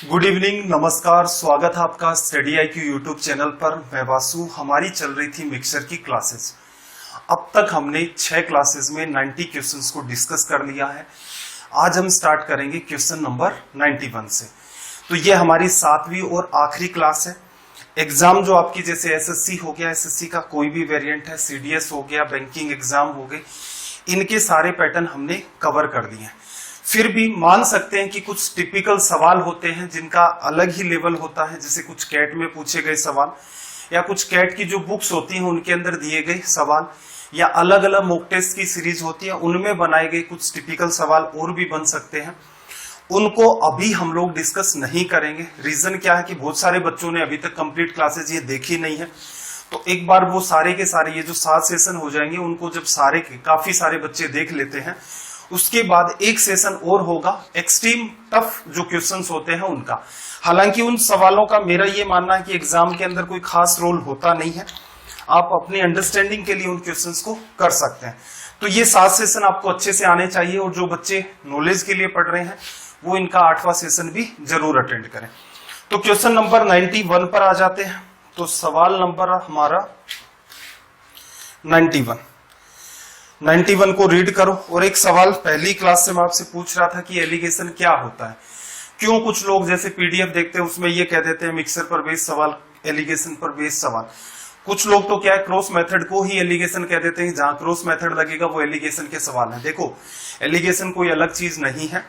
Good evening, नमस्कार, स्वागत है आपका स्टडी IQ यूट्यूब चैनल पर। मैं वासु। हमारी चल रही थी मिक्सचर की क्लासेस। अब तक हमने 6 क्लासेस में 90 क्वेश्चंस को डिस्कस कर लिया है। आज हम स्टार्ट करेंगे क्वेश्चन नंबर 91 से। तो ये हमारी 7वीं और आखिरी क्लास है। एग्जाम जो आपकी जैसे SSC हो गया, SSC का कोई भी वेरिएंट है, CDS हो गया, बैंकिंग एग्जाम हो गए, इनके सारे पैटर्न हमने कवर कर दिए हैं। फिर भी मान सकते हैं कि कुछ टिपिकल सवाल होते हैं जिनका अलग ही लेवल होता है, जैसे कुछ कैट में पूछे गए सवाल या कुछ कैट की जो बुक्स होती हैं उनके अंदर दिए गए सवाल या अलग अलग मॉक टेस्ट की सीरीज होती है उनमें बनाए गए कुछ टिपिकल सवाल और भी बन सकते हैं। उनको अभी हम लोग डिस्कस नहीं करेंगे। रीजन क्या है कि बहुत सारे बच्चों ने अभी तक कंप्लीट क्लासेज ये देखी नहीं है, तो एक बार वो सारे के सारे ये जो 7 सेशन हो जाएंगे उनको जब काफी सारे बच्चे देख लेते हैं, उसके बाद एक सेशन और होगा एक्सट्रीम टफ जो क्वेश्चंस होते हैं उनका। हालांकि उन सवालों का मेरा ये मानना है कि एग्जाम के अंदर कोई खास रोल होता नहीं है, आप अपनी अंडरस्टैंडिंग के लिए उन क्वेश्चंस को कर सकते हैं। तो ये 7 सेशन आपको अच्छे से आने चाहिए, और जो बच्चे नॉलेज के लिए पढ़ रहे हैं वो इनका 8वां सेशन भी जरूर अटेंड करें। तो क्वेश्चन नंबर 91 पर आ जाते हैं। तो सवाल नंबर हमारा 91 को रीड करो। और एक सवाल पहली क्लास से मैं आपसे पूछ रहा था कि एलिगेशन क्या होता है। क्यों कुछ लोग जैसे PDF देखते हैं उसमें ये कह देते हैं मिक्सर पर बेस्ड सवाल, एलिगेशन पर बेस्ड सवाल। कुछ लोग तो क्या है क्रॉस मेथड को ही एलिगेशन कह देते हैं, जहां क्रॉस मेथड लगेगा वो एलिगेशन के सवाल है। देखो, एलिगेशन कोई अलग चीज नहीं है।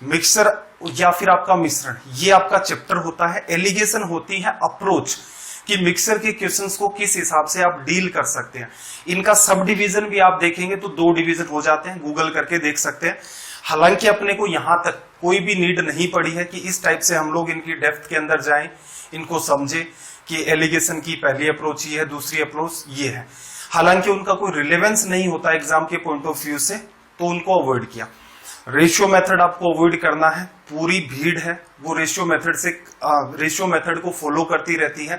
मिक्सर या फिर आपका मिश्रण ये आपका चैप्टर होता है। एलिगेशन होती है अप्रोच कि मिक्सर के क्वेश्चंस को किस हिसाब से आप डील कर सकते हैं। इनका सब डिवीजन भी आप देखेंगे तो 2 डिवीजन हो जाते हैं, गूगल करके देख सकते हैं। हालांकि अपने को यहां तक कोई भी नीड नहीं पड़ी है कि इस टाइप से हम लोग इनकी डेप्थ के अंदर जाएं, इनको समझे कि एलिगेशन की पहली अप्रोच ये है, दूसरी अप्रोच ये है। हालांकि उनका कोई रिलेवेंस नहीं होता एग्जाम के पॉइंट ऑफ व्यू से, तो उनको अवॉइड किया। रेशियो मेथड आपको अवॉइड करना है। पूरी भीड़ है वो रेशियो मेथड को फॉलो करती रहती है।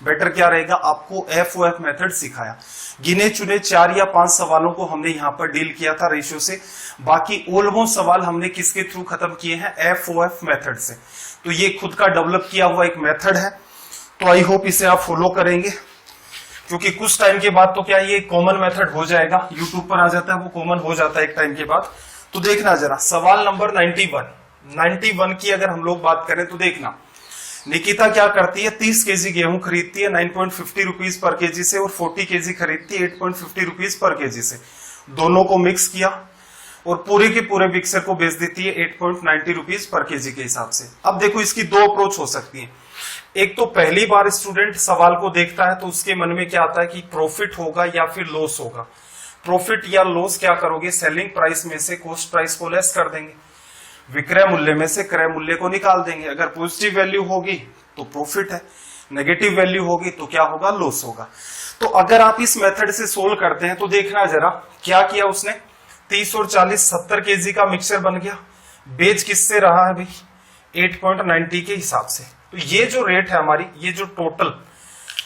बेटर क्या रहेगा, आपको FOF मेथड सिखाया। गिने चुने 4 या 5 सवालों को हमने यहाँ पर डील किया था रेशियो से। बाकी ऑलमोस्ट सवाल हमने किसके थ्रू खत्म किए हैं, FOF मेथड से। तो ये खुद का डेवलप किया हुआ एक मेथड है। तो आई होप इसे आप फॉलो करेंगे, क्योंकि कुछ टाइम के बाद तो क्या ये कॉमन मेथड हो जाएगा, यूट्यूब पर आ जाता है, वो कॉमन हो जाता है एक टाइम के बाद। तो देखना जरा सवाल नंबर 91 की अगर हम लोग बात करें तो देखना, निकिता क्या करती है, 30 केजी गेहूं खरीदती है 9.50 रुपीज पर केजी से, और 40 केजी खरीदती है 8.50 रुपीज पर केजी से। दोनों को मिक्स किया और पूरे के पूरे मिक्सर को बेच देती है 8.90 रुपीज पर केजी के हिसाब से। अब देखो, इसकी 2 अप्रोच हो सकती है। एक तो पहली बार स्टूडेंट सवाल को देखता है तो उसके मन में क्या आता है कि प्रॉफिट होगा या फिर लॉस होगा। प्रॉफिट या लॉस क्या करोगे, सेलिंग प्राइस में से कॉस्ट प्राइस को लेस कर देंगे, विक्रय मूल्य में से क्रय मूल्य को निकाल देंगे। अगर पॉजिटिव वैल्यू होगी तो प्रॉफिट है, नेगेटिव वैल्यू होगी तो क्या होगा, लॉस होगा। तो अगर आप इस मेथड से सोल्व करते हैं तो देखना जरा क्या किया उसने, 30 और 40 70 केजी का मिक्सचर बन गया। बेच किससे रहा है भाई, 8.90 के हिसाब से। तो ये जो रेट है हमारी, ये जो टोटल,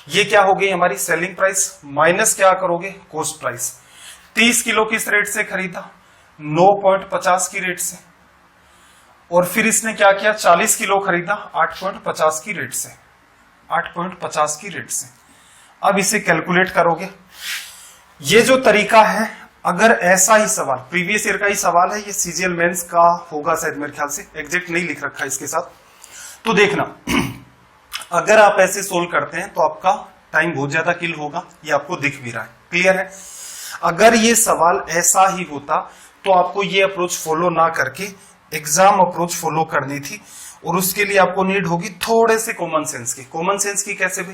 ये क्या हो गई हमारी सेलिंग प्राइस, माइनस क्या करोगे, कॉस्ट प्राइस। 30 किलो किस रेट से खरीदा, 9.50 की रेट से। और फिर इसने क्या किया, 40 किलो खरीदा 8.50 की रेट से, 8.50 की रेट से। अब इसे कैलकुलेट करोगे। ये जो तरीका है, अगर ऐसा ही सवाल, प्रीवियस ईयर का ही सवाल है, ये CGL मेंस का होगा शायद, मेरे ख्याल से एग्जैक्ट नहीं लिख रखा इसके साथ। तो देखना, अगर आप ऐसे सोल्व करते हैं तो आपका टाइम बहुत ज्यादा किल होगा, ये आपको दिख भी रहा है, क्लियर है। अगर ये सवाल ऐसा ही होता तो आपको ये अप्रोच फॉलो ना करके एग्जाम अप्रोच फॉलो करनी थी, और उसके लिए आपको नीड होगी थोड़े से कॉमन सेंस की। कॉमन सेंस की कैसे भी,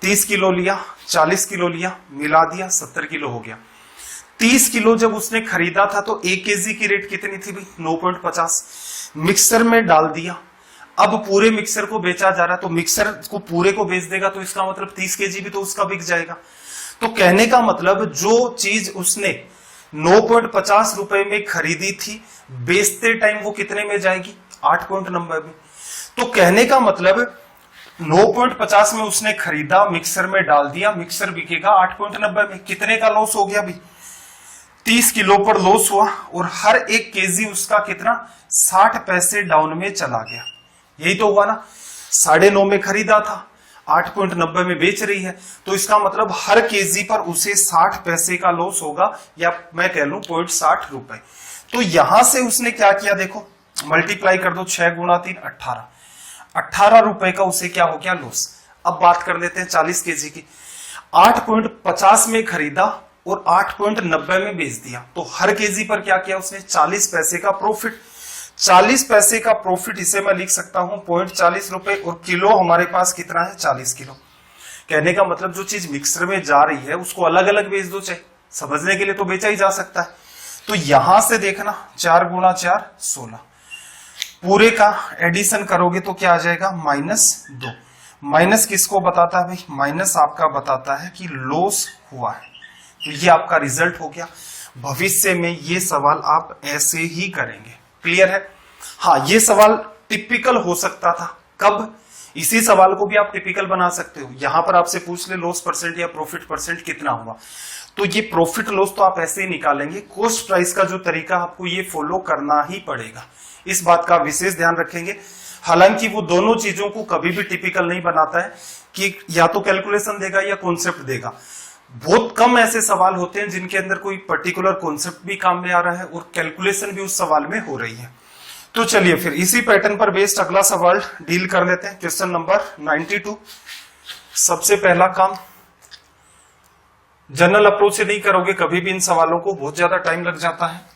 30 किलो लिया, 40 किलो लिया, मिला दिया, 70 किलो हो गया। 30 किलो जब उसने खरीदा था तो 1 केजी की रेट कितनी थी भाई, 9.50। मिक्सर में डाल दिया, अब पूरे मिक्सर को बेचा जा रहा है, तो मिक्सर को पूरे को बेच देगा तो इसका मतलब 30 केजी भी तो उसका बिक जाएगा। तो कहने का मतलब जो चीज उसने 9.50 रुपए में खरीदी थी, बेचते टाइम वो कितने में जाएगी, 8.90 में। तो कहने का मतलब 9.50 में उसने खरीदा, मिक्सर में डाल दिया, मिक्सर बिकेगा 8.90 में। कितने का लॉस हो गया भाई, 30 किलो पर लॉस हुआ, और हर 1 केजी उसका कितना, 60 पैसे डाउन में चला गया। यही तो हुआ ना, 9.5 में खरीदा था, 8.90 में बेच रही है, तो इसका मतलब हर केजी पर उसे 60 पैसे का लॉस होगा, या मैं कह लूं 0.60 रुपए। तो यहां से उसने क्या किया, देखो मल्टीप्लाई कर दो, 6 गुणा 3 18, 18 रुपए का उसे क्या हो गया लॉस। अब बात कर लेते हैं 40 केजी की, 8.50 में खरीदा और 8.90 में बेच दिया, तो हर केजी पर क्या किया उसने, 40 पैसे का प्रॉफिट। 40 पैसे का प्रॉफिट इसे मैं लिख सकता हूं 0.40 रुपए, और किलो हमारे पास कितना है, 40 किलो। कहने का मतलब जो चीज मिक्सर में जा रही है उसको अलग अलग बेच दो, चाहे समझने के लिए तो बेचा ही जा सकता है। तो यहां से देखना 4 गुणा 4 16, पूरे का एडिशन करोगे तो क्या आ जाएगा, -2। माइनस किसको बताता है भाई, माइनस आपका बताता है कि लॉस हुआ है। तो ये आपका रिजल्ट हो गया। भविष्य में ये सवाल आप ऐसे ही करेंगे, क्लियर है। हाँ, ये सवाल टिपिकल हो सकता था, कब, इसी सवाल को भी आप टिपिकल बना सकते हो। यहां पर आपसे पूछ ले लॉस परसेंट या प्रॉफिट परसेंट कितना हुआ, तो ये प्रॉफिट लॉस तो आप ऐसे ही निकालेंगे। कॉस्ट प्राइस का जो तरीका आपको ये फॉलो करना ही पड़ेगा, इस बात का विशेष ध्यान रखेंगे। हालांकि वो दोनों चीजों को कभी भी टिपिकल नहीं बनाता है कि या तो कैलकुलेशन देगा या कॉन्सेप्ट देगा। बहुत कम ऐसे सवाल होते हैं जिनके अंदर कोई पर्टिकुलर कॉन्सेप्ट भी काम में आ रहा है और कैलकुलेशन भी उस सवाल में हो रही है। तो चलिए फिर इसी पैटर्न पर बेस्ड अगला सवाल डील कर लेते हैं। Question number 92। सबसे पहला काम, जनरल अप्रोच से नहीं करोगे कभी भी इन सवालों को, बहुत ज्यादा टाइम लग जाता है।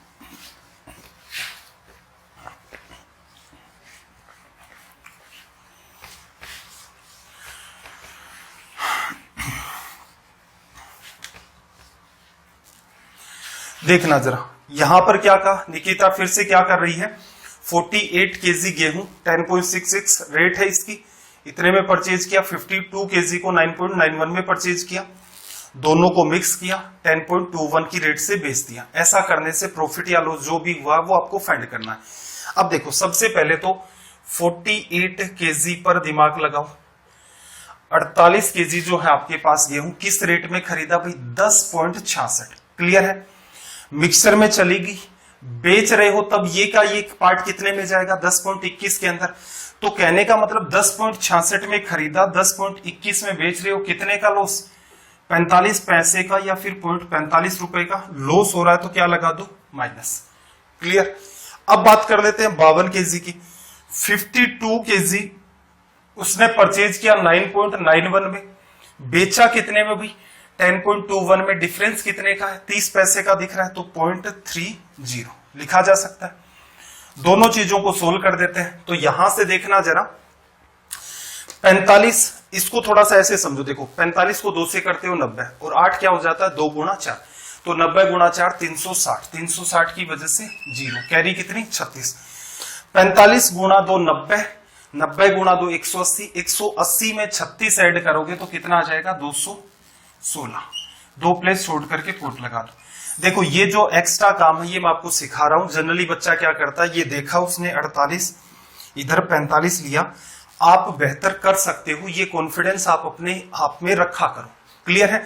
देखना जरा, यहां पर क्या कहा निकिता, फिर से क्या कर रही है, 48 केजी गेहूं 10.66 रेट है इसकी, इतने में परचेज किया। 52 केजी को 9.91 में परचेज किया, दोनों को मिक्स किया, 10.21 की रेट से बेच दिया। ऐसा करने से प्रॉफिट या लॉस जो भी हुआ वो आपको फाइंड करना है। अब देखो, सबसे पहले तो 48 केजी पर दिमाग लगाओ। 48 केजी जो है आपके पास गेहूं किस रेट में खरीदा भाई, 10.66, क्लियर है। मिक्सर में चलेगी, बेच रहे हो तब ये का ये पार्ट कितने में जाएगा, 10.21 के अंदर। तो कहने का मतलब 10.66 में खरीदा, 10.21 में बेच रहे हो, कितने का लॉस, 45 पैसे का या फिर 0.45 रुपए का लॉस हो रहा है। तो क्या लगा दो, माइनस, क्लियर। अब बात कर लेते हैं 52 केजी की। 52 केजी उसने परचेज किया 9.91 में, बेचा कितने में भाई, 10.21 में। डिफरेंस कितने का है, 30 पैसे का दिख रहा है, तो 0.30 लिखा जा सकता है। दोनों चीजों को सोल्व कर देते हैं। तो यहां से देखना जरा, 45, इसको थोड़ा सा ऐसे समझो, देखो 45 को 2 से करते हो 90, और 8 क्या हो जाता है, 2 गुणा 4, तो 90 गुणा 4 360, 360 की वजह से 0, कैरी कितनी 36। 45 गुणा 2 90, 90 गुणा 2 180, 180 में 36 ऐड करोगे तो कितना आ जाएगा, 216। 2 प्लेस छोड़ करके कोट लगा दो। देखो ये जो एक्स्ट्रा काम है ये मैं आपको सिखा रहा हूं। जनरली बच्चा क्या करता है, ये देखा उसने 48, इधर 45 लिया। आप बेहतर कर सकते हो, ये कॉन्फिडेंस आप अपने आप में रखा करो, क्लियर है।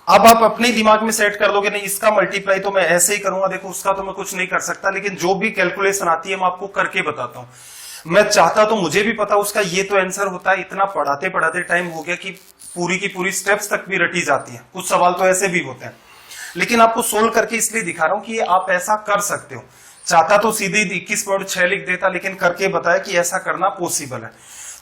अब आप अपने दिमाग में सेट कर दोगे, नहीं इसका मल्टीप्लाई तो मैं ऐसे ही करूंगा, देखो उसका तो मैं कुछ नहीं कर सकता, लेकिन जो भी कैलकुलेशन आती है मैं आपको करके बताता हूं। मैं चाहता तो मुझे भी पता उसका ये तो आंसर होता है, इतना पढ़ाते पढ़ाते टाइम हो गया कि पूरी की पूरी स्टेप्स तक भी रटी जाती है। कुछ सवाल तो ऐसे भी होते हैं, लेकिन आपको सोल्व करके इसलिए दिखा रहा हूं कि आप ऐसा कर सकते हो। चाहता तो सीधे 21.6 लिख देता, लेकिन करके बताया कि ऐसा करना पॉसिबल है।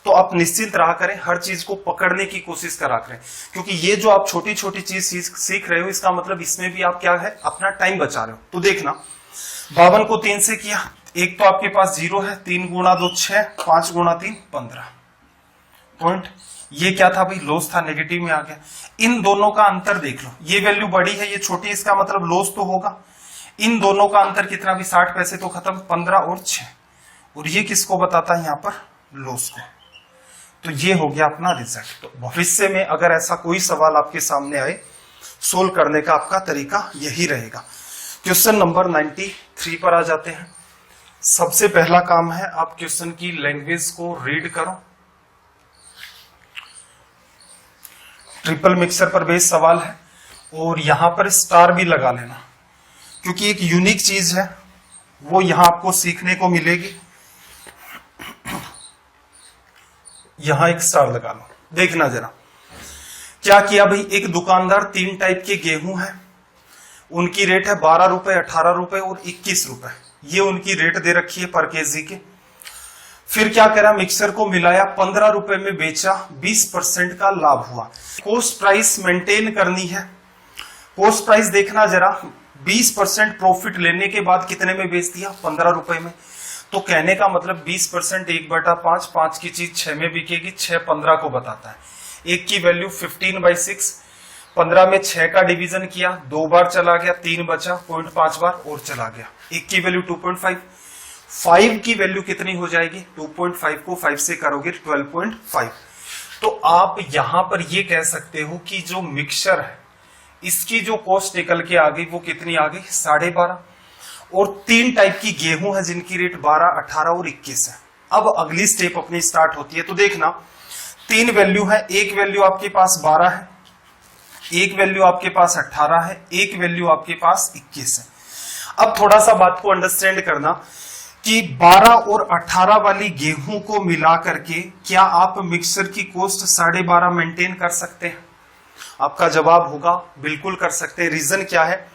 तो आप निश्चिंत रहा करें, हर चीज को पकड़ने की कोशिश करा करें, क्योंकि ये जो आप छोटी छोटी चीज सीख रहे हो, इसका मतलब इसमें भी आप क्या है, अपना टाइम बचा रहे हो। तो देखना, 52 को 3 से किया, एक तो आपके पास 0 है, 3 गुणा 2 6, 5 गुणा 3 15 पॉइंट। ये क्या था भाई, लॉस था, नेगेटिव में आ गया। इन दोनों का अंतर देख लो, ये वैल्यू बड़ी है, ये छोटी, इसका मतलब लॉस तो होगा। इन दोनों का अंतर कितना भी, 60 पैसे तो खत्म, 15 और 6, और ये किसको बताता है यहाँ पर, लॉस को। तो ये हो गया अपना रिजल्ट। तो भविष्य में अगर ऐसा कोई सवाल आपके सामने आए, सोल्व करने का आपका तरीका यही रहेगा। क्वेश्चन नंबर 93 पर आ जाते हैं। सबसे पहला काम है, आप क्वेश्चन की लैंग्वेज को रीड करो। ट्रिपल मिक्सर पर बेस्ड सवाल है, और यहां पर स्टार भी लगा लेना, क्योंकि एक यूनिक चीज है वो यहां आपको सीखने को मिलेगी। यहां एक स्टार लगा लो। देखना जरा क्या किया भाई, एक दुकानदार 3 टाइप के गेहूं है, उनकी रेट है 12 रुपए, 18 रुपए और 21 रुपए, ये उनकी रेट दे रखी है पर केजी के। फिर क्या करा, मिक्सर को मिलाया, 15 रुपए में बेचा, 20% का लाभ हुआ। कॉस्ट प्राइस मेंटेन करनी है। कॉस्ट प्राइस देखना जरा, 20% प्रॉफिट लेने के बाद कितने में बेच दिया, 15 रुपए में। तो कहने का मतलब 20% 1/5, 5 की चीज 6 में बिकेगी, 6 15 को बताता है। एक की वैल्यू 15/6, 15 में 6 का डिवीजन किया, 2 बार चला गया, 3 बचा, 0.5 बार और चला गया। एक की वैल्यू 2.5, 5 की वैल्यू कितनी हो जाएगी, 2.5 को 5 से करोगे 12.5। तो आप यहां पर ये कह सकते हो कि जो मिक्सचर है इसकी जो कॉस्ट निकल के आ गई वो कितनी आ गई, 12.5। और 3 टाइप की गेहूं है जिनकी रेट 12, 18 और 21 है। अब अगली स्टेप अपनी स्टार्ट होती है। तो देखना 3 वैल्यू है, एक वैल्यू आपके पास 12 है, एक वैल्यू आपके पास 18 है, एक वैल्यू आपके पास 21 है। अब थोड़ा सा बात को अंडरस्टैंड करना कि 12 और 18 वाली गेहूं को मिला करके क्या आप मिक्सर की कॉस्ट 12.5 मेंटेन कर सकते हैं? आपका जवाब होगा बिल्कुल कर सकते हैं। रीजन क्या है,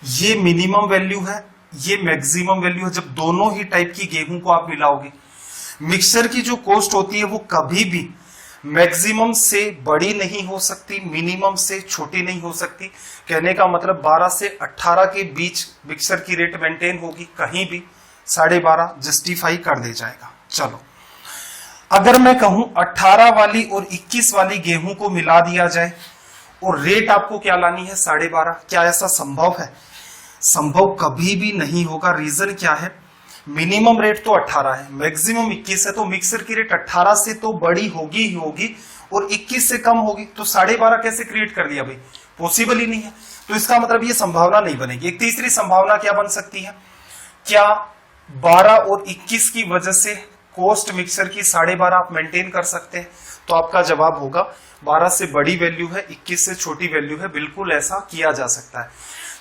ये मिनिमम वैल्यू है, ये मैक्सिमम वैल्यू है। जब दोनों ही टाइप की गेहूं को आप मिलाओगे, मिक्सर की जो कॉस्ट होती है वो कभी भी मैक्सिमम से बड़ी नहीं हो सकती, मिनिमम से छोटी नहीं हो सकती। कहने का मतलब 12 से 18 के बीच मिक्सर की रेट मेंटेन होगी, कहीं भी 12.5 जस्टिफाई कर दे जाएगा। चलो अगर मैं कहूं 18 वाली और 21 वाली गेहूं को मिला दिया जाए और रेट आपको क्या लानी है, 12.5, क्या ऐसा संभव है? संभव कभी भी नहीं होगा। रीजन क्या है, मिनिमम रेट तो 18 है, मैक्सिमम 21 है, तो मिक्सर की रेट 18 से तो बड़ी होगी ही होगी और 21 से कम होगी। तो 12.5 कैसे क्रिएट कर दिया भाई, पॉसिबल ही नहीं है। तो इसका मतलब ये संभावना नहीं बनेगी। एक तीसरी संभावना क्या बन सकती है, क्या 12 और 21 की वजह से कॉस्ट मिक्सर की 12.5 आप मेंटेन कर सकते हैं? तो आपका जवाब होगा 12 से बड़ी वैल्यू है, 21 से छोटी वैल्यू है, बिल्कुल ऐसा किया जा सकता है।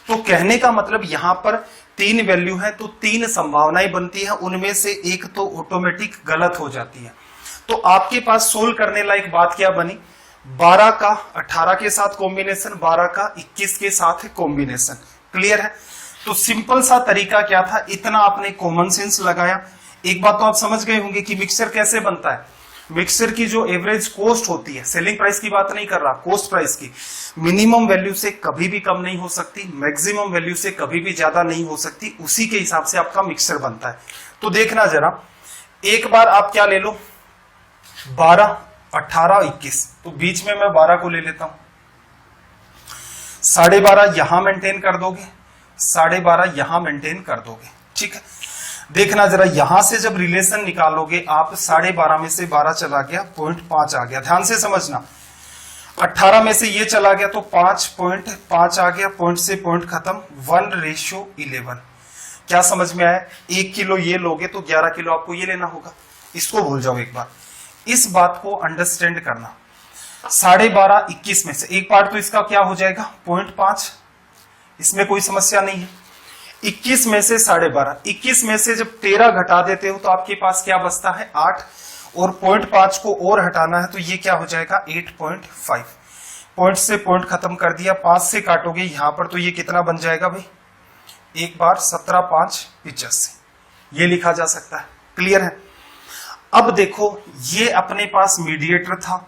तो कहने का मतलब यहां पर 3 वैल्यू है तो 3 संभावनाएं बनती है, उनमें से एक तो ऑटोमेटिक गलत हो जाती है। तो आपके पास सोल्व करने लायक बात क्या बनी, 12 का 18 के साथ कॉम्बिनेशन, 12 का 21 के साथ कॉम्बिनेशन। क्लियर है? तो सिंपल सा तरीका क्या था, इतना आपने कॉमन सेंस लगाया। एक बात तो आप समझ गए होंगे कि मिक्सर कैसे बनता है। मिक्सर की जो एवरेज कॉस्ट होती है, सेलिंग प्राइस की बात नहीं कर रहा, कॉस्ट प्राइस की, मिनिमम वैल्यू से कभी भी कम नहीं हो सकती, मैक्सिमम वैल्यू से कभी भी ज्यादा नहीं हो सकती, उसी के हिसाब से आपका मिक्सर बनता है। तो देखना जरा, एक बार आप क्या ले लो, 12, 18, 21, तो बीच में मैं 12 को ले लेता हूं, 12.5 यहां मेंटेन कर दोगे, 12.5 यहां मेंटेन कर दोगे। ठीक है, देखना जरा, यहां से जब रिलेशन निकालोगे आप, 12.5 में से 12 चला गया, 0.5 आ गया। ध्यान से समझना, 18 में से ये चला गया तो 5.5 आ गया, पॉइंट से पॉइंट खत्म, 1:11। क्या समझ में आया? 1 किलो ये लोगे तो 11 किलो आपको ये लेना होगा। इसको भूल जाओ एक बार, इस बात को अंडरस्टैंड करना। 12.5 21 में से एक पार्ट तो इसका क्या हो जाएगा, 0.5, इसमें कोई समस्या नहीं है। 21 में से 12.5, 21 में से जब 13 घटा देते हो तो आपके पास क्या बचता है, 8, और 0.5 को और हटाना है तो ये क्या हो जाएगा, 8.5। पॉइंट से पॉइंट खत्म कर दिया, 5 से काटोगे यहां पर तो ये कितना बन जाएगा भाई, एक बार 17, 5, 85, ये लिखा जा सकता है। क्लियर है? अब देखो, ये अपने पास मीडिएटर था।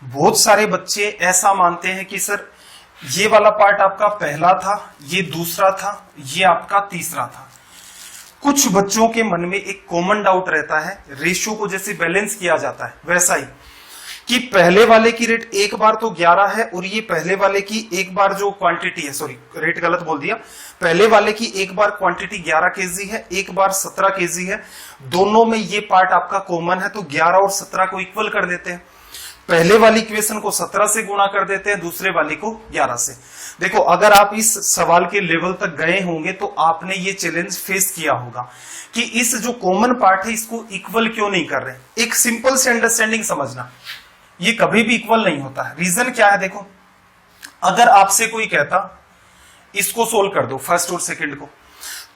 बहुत सारे बच्चे ऐसा मानते हैं कि सर ये वाला पार्ट आपका पहला था, ये दूसरा था, ये आपका तीसरा था। कुछ बच्चों के मन में एक कॉमन डाउट रहता है, रेशियो को जैसे बैलेंस किया जाता है वैसा ही, कि पहले वाले की रेट एक बार तो 11 है और ये पहले वाले की एक बार जो क्वांटिटी है, सॉरी रेट गलत बोल दिया, पहले वाले की एक बार क्वांटिटी 11 केजी है, एक बार 17 केजी है, दोनों में ये पार्ट आपका कॉमन है, तो 11 और 17 को इक्वल कर देते हैं। पहले वाली इक्वेशन को 17 से गुणा कर देते हैं, दूसरे वाली को 11 से। देखो, अगर आप इस सवाल के लेवल तक गए होंगे तो आपने ये चैलेंज फेस किया होगा कि इस जो कॉमन पार्ट है इसको इक्वल क्यों नहीं कर रहे। एक सिंपल से अंडरस्टैंडिंग समझना, ये कभी भी इक्वल नहीं होता है। रीजन क्या है, देखो, अगर आपसे कोई कहता इसको सोल्व कर दो फर्स्ट और सेकंड को,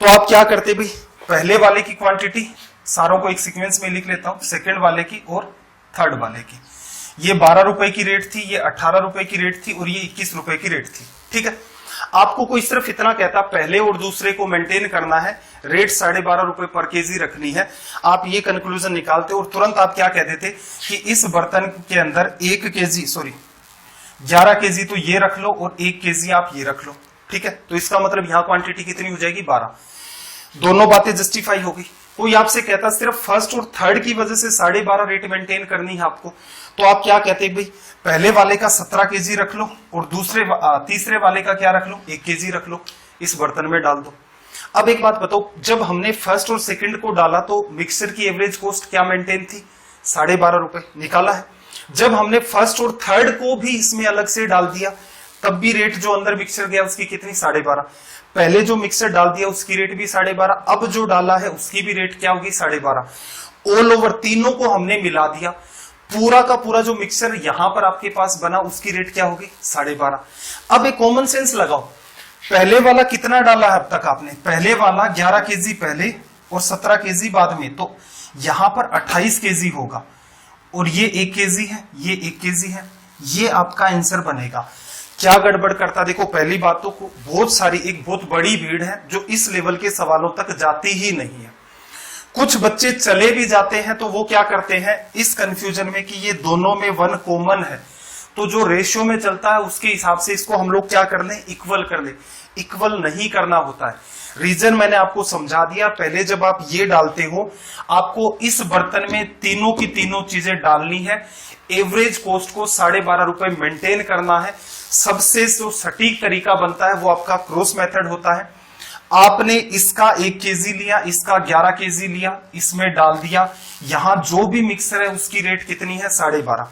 तो आप क्या करते भाई, पहले वाले की क्वांटिटी सारों को एक सीक्वेंस में लिख लेता हूं, सेकंड वाले की और थर्ड वाले की। ये 12 रुपए की रेट थी, ये 18 रुपए की रेट थी और ये 21 रुपए की रेट थी। ठीक है, आपको कोई सिर्फ इतना कहता पहले और दूसरे को मेंटेन करना है, रेट 12.5 रुपए पर केजी रखनी है, आप ये कंक्लूजन निकालते और तुरंत आप क्या कह देते कि इस बर्तन के अंदर 11 केजी तो ये रख लो और 1 केजी आप ये रख लो। ठीक है, तो इसका मतलब यहां क्वांटिटी कितनी हो जाएगी 12। दोनों बातें जस्टिफाई होगी। कोई आपसे कहता सिर्फ फर्स्ट और थर्ड की वजह से 12.5 रेट मेंटेन करनी है आपको, तो आप क्या कहते भाई पहले वाले का 17 केजी रख लो और तीसरे वाले का क्या रख लो 1 केजी रख लो, इस बर्तन में डाल दो। अब एक बात बताओ, जब हमने फर्स्ट और सेकंड को डाला तो मिक्सर की एवरेज कॉस्ट क्या मेंटेन थी 12.5 रुपए, निकाला है। जब हमने फर्स्ट और थर्ड को भी इसमें अलग से डाल दिया तब भी रेट जो अंदर मिक्सर गया उसकी कितनी 12.5। पहले जो मिक्सर डाल दिया उसकी रेट भी 12.5, अब जो डाला है उसकी भी रेट क्या होगी 12.5। ऑल ओवर तीनों को हमने मिला दिया, पूरा का पूरा जो मिक्सर यहां पर आपके पास बना उसकी रेट क्या होगी 12.5। अब एक कॉमन सेंस लगाओ, पहले वाला कितना डाला है अब तक आपने, पहले वाला 11 केजी पहले और 17 केजी बाद में, तो यहां पर 28 केजी होगा और ये 1 केजी है, ये 1 केजी है, ये आपका आंसर बनेगा। क्या गड़बड़ करता, देखो पहली बात तो बहुत सारी एक बहुत बड़ी भीड़ है जो इस लेवल के सवालों तक जाती ही नहीं है। कुछ बच्चे चले भी जाते हैं तो वो क्या करते हैं इस कंफ्यूजन में कि ये दोनों में 1 कॉमन है, तो जो रेशियो में चलता है उसके हिसाब से इसको हम लोग क्या कर लें इक्वल कर लें। इक्वल नहीं करना होता है, रीजन मैंने आपको समझा दिया। पहले जब आप ये डालते हो आपको इस बर्तन में तीनों की तीनों चीजें डालनी है, एवरेज कॉस्ट को 12.5 रुपए मेंटेन करना है। सबसे जो सटीक तरीका बनता है वो आपका क्रॉस मेथड होता है। आपने इसका 1 केजी लिया, इसका 11 केजी लिया, इसमें डाल दिया, यहां जो भी मिक्सर है उसकी रेट कितनी है 12.5।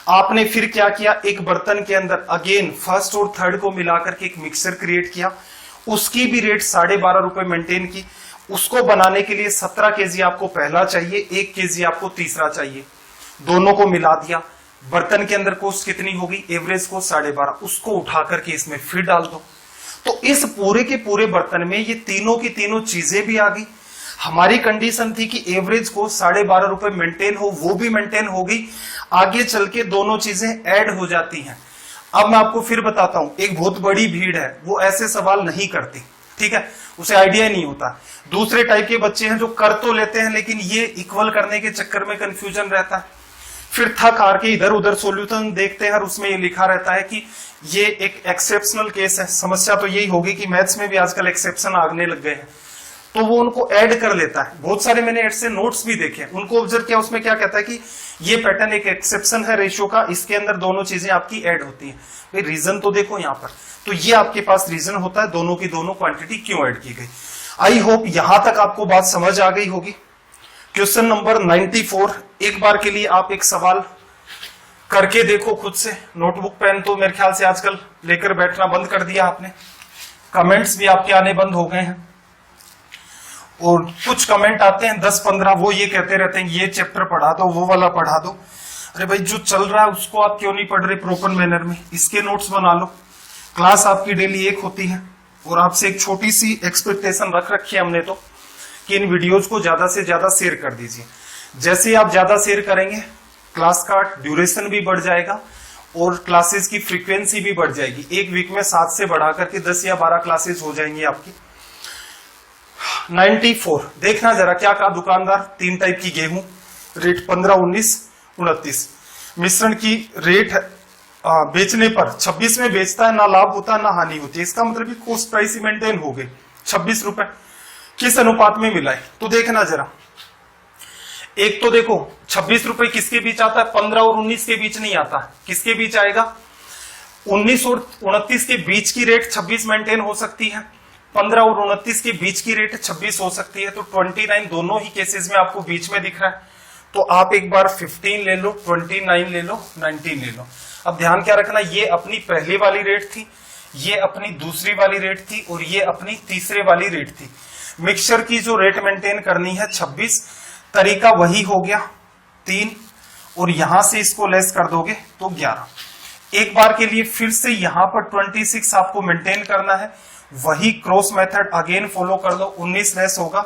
आपने फिर क्या किया, एक बर्तन के अंदर अगेन फर्स्ट और थर्ड को मिलाकर के एक मिक्सर क्रिएट किया, उसकी भी रेट 12.5 रुपए मेंटेन की। उसको बनाने के लिए 17 केजी आपको पहला चाहिए, 1 केजी आपको तीसरा चाहिए, दोनों को मिला दिया। बर्तन के अंदर कॉस्ट कितनी होगी एवरेज कॉस्ट 12.5, उसको उठा करके इसमें फिर डाल दो। तो इस पूरे के पूरे बर्तन में ये तीनों की तीनों चीजें भी आ गई। हमारी कंडीशन थी कि एवरेज को 12.5 रुपए मेंटेन हो, वो भी मेंटेन होगी, आगे चल के दोनों चीजें ऐड हो जाती हैं। अब मैं आपको फिर बताता हूं, एक बहुत बड़ी भीड़ है वो ऐसे सवाल नहीं करती, ठीक है, उसे आइडिया नहीं होता। दूसरे टाइप के बच्चे हैं जो कर तो लेते हैं लेकिन ये इक्वल करने के चक्कर में कंफ्यूजन रहता है, फिर थक हार के इधर उधर सॉल्यूशन देखते हैं और उसमें ये लिखा रहता है कि ये एक एक्सेप्शनल केस है। समस्या तो यही होगी कि मैथ्स में भी आजकल एक्सेप्शन आगने लग गए हैं, तो वो उनको ऐड कर लेता है। बहुत सारे मैंने ऐड से नोट्स भी देखे, उनको ऑब्जर्व किया, उसमें क्या कहता है कि ये पैटर्न एक एक्सेप्शन है रेशियो का, इसके अंदर दोनों चीजें आपकी ऐड होती हैं। भाई रीजन तो देखो यहाँ पर, तो ये आपके पास रीजन होता है दोनों की दोनों क्वांटिटी क्यों ऐड की गई। आई होप यहां तक आपको बात समझ आ गई होगी। क्वेश्चन नंबर 94, एक बार के लिए आप एक सवाल करके देखो खुद से। नोटबुक पेन तो मेरे ख्याल से आजकल लेकर बैठना बंद कर दिया आपने, कमेंट्स भी आपके आने बंद हो गए हैं, और कुछ कमेंट आते हैं 10-15, वो ये कहते रहते हैं ये चैप्टर पढ़ा दो, वो वाला पढ़ा दो। अरे भाई जो चल रहा है उसको आप क्यों नहीं पढ़ रहे प्रॉपर मैनर में, इसके नोट्स बना लो। क्लास आपकी डेली एक होती है और आपसे एक छोटी सी एक्सपेक्टेशन रख रखी है हमने तो कि इन वीडियोज को ज्यादा से ज्यादा शेयर कर दीजिए। जैसे आप ज्यादा शेयर करेंगे क्लास का ड्यूरेशन भी बढ़ जाएगा और क्लासेस की फ्रीक्वेंसी भी बढ़ जाएगी। एक वीक में 7 से बढ़ा करके 10 या 12 क्लासेस हो जाएंगी आपकी। 94 देखना जरा क्या कहा दुकानदार, 3 टाइप की गेहूं, रेट 15, 19, 29। मिश्रण की रेट बेचने पर 26 में बेचता है, ना लाभ होता है ना हानि होती है, इसका मतलब कॉस्ट प्राइस मेंटेन हो गई 26 रुपए। किस अनुपात में मिला है तो देखना जरा, एक तो देखो 26 रुपए किसके बीच आता है, 15 और 19 के बीच नहीं आता, किसके बीच आएगा 19 और 29 के बीच की रेट 26 मेंटेन हो सकती है, 15 और 29 के बीच की रेट 26 हो सकती है। तो 29 दोनों ही केसेस में आपको बीच में दिख रहा है, तो आप एक बार 15 ले लो, 29 ले लो, 19 ले लो। अब ध्यान क्या रखना, ये अपनी पहली वाली रेट थी, ये अपनी दूसरी वाली रेट थी और ये अपनी तीसरे वाली रेट थी। मिक्सचर की जो रेट मेंटेन करनी है 26, तरीका वही हो गया 3, और यहां से इसको लेस कर दोगे तो 11। एक बार के लिए फिर से यहां पर 26 आपको मेंटेन करना है, वही क्रॉस मेथड अगेन फॉलो कर दो, 19 लेस होगा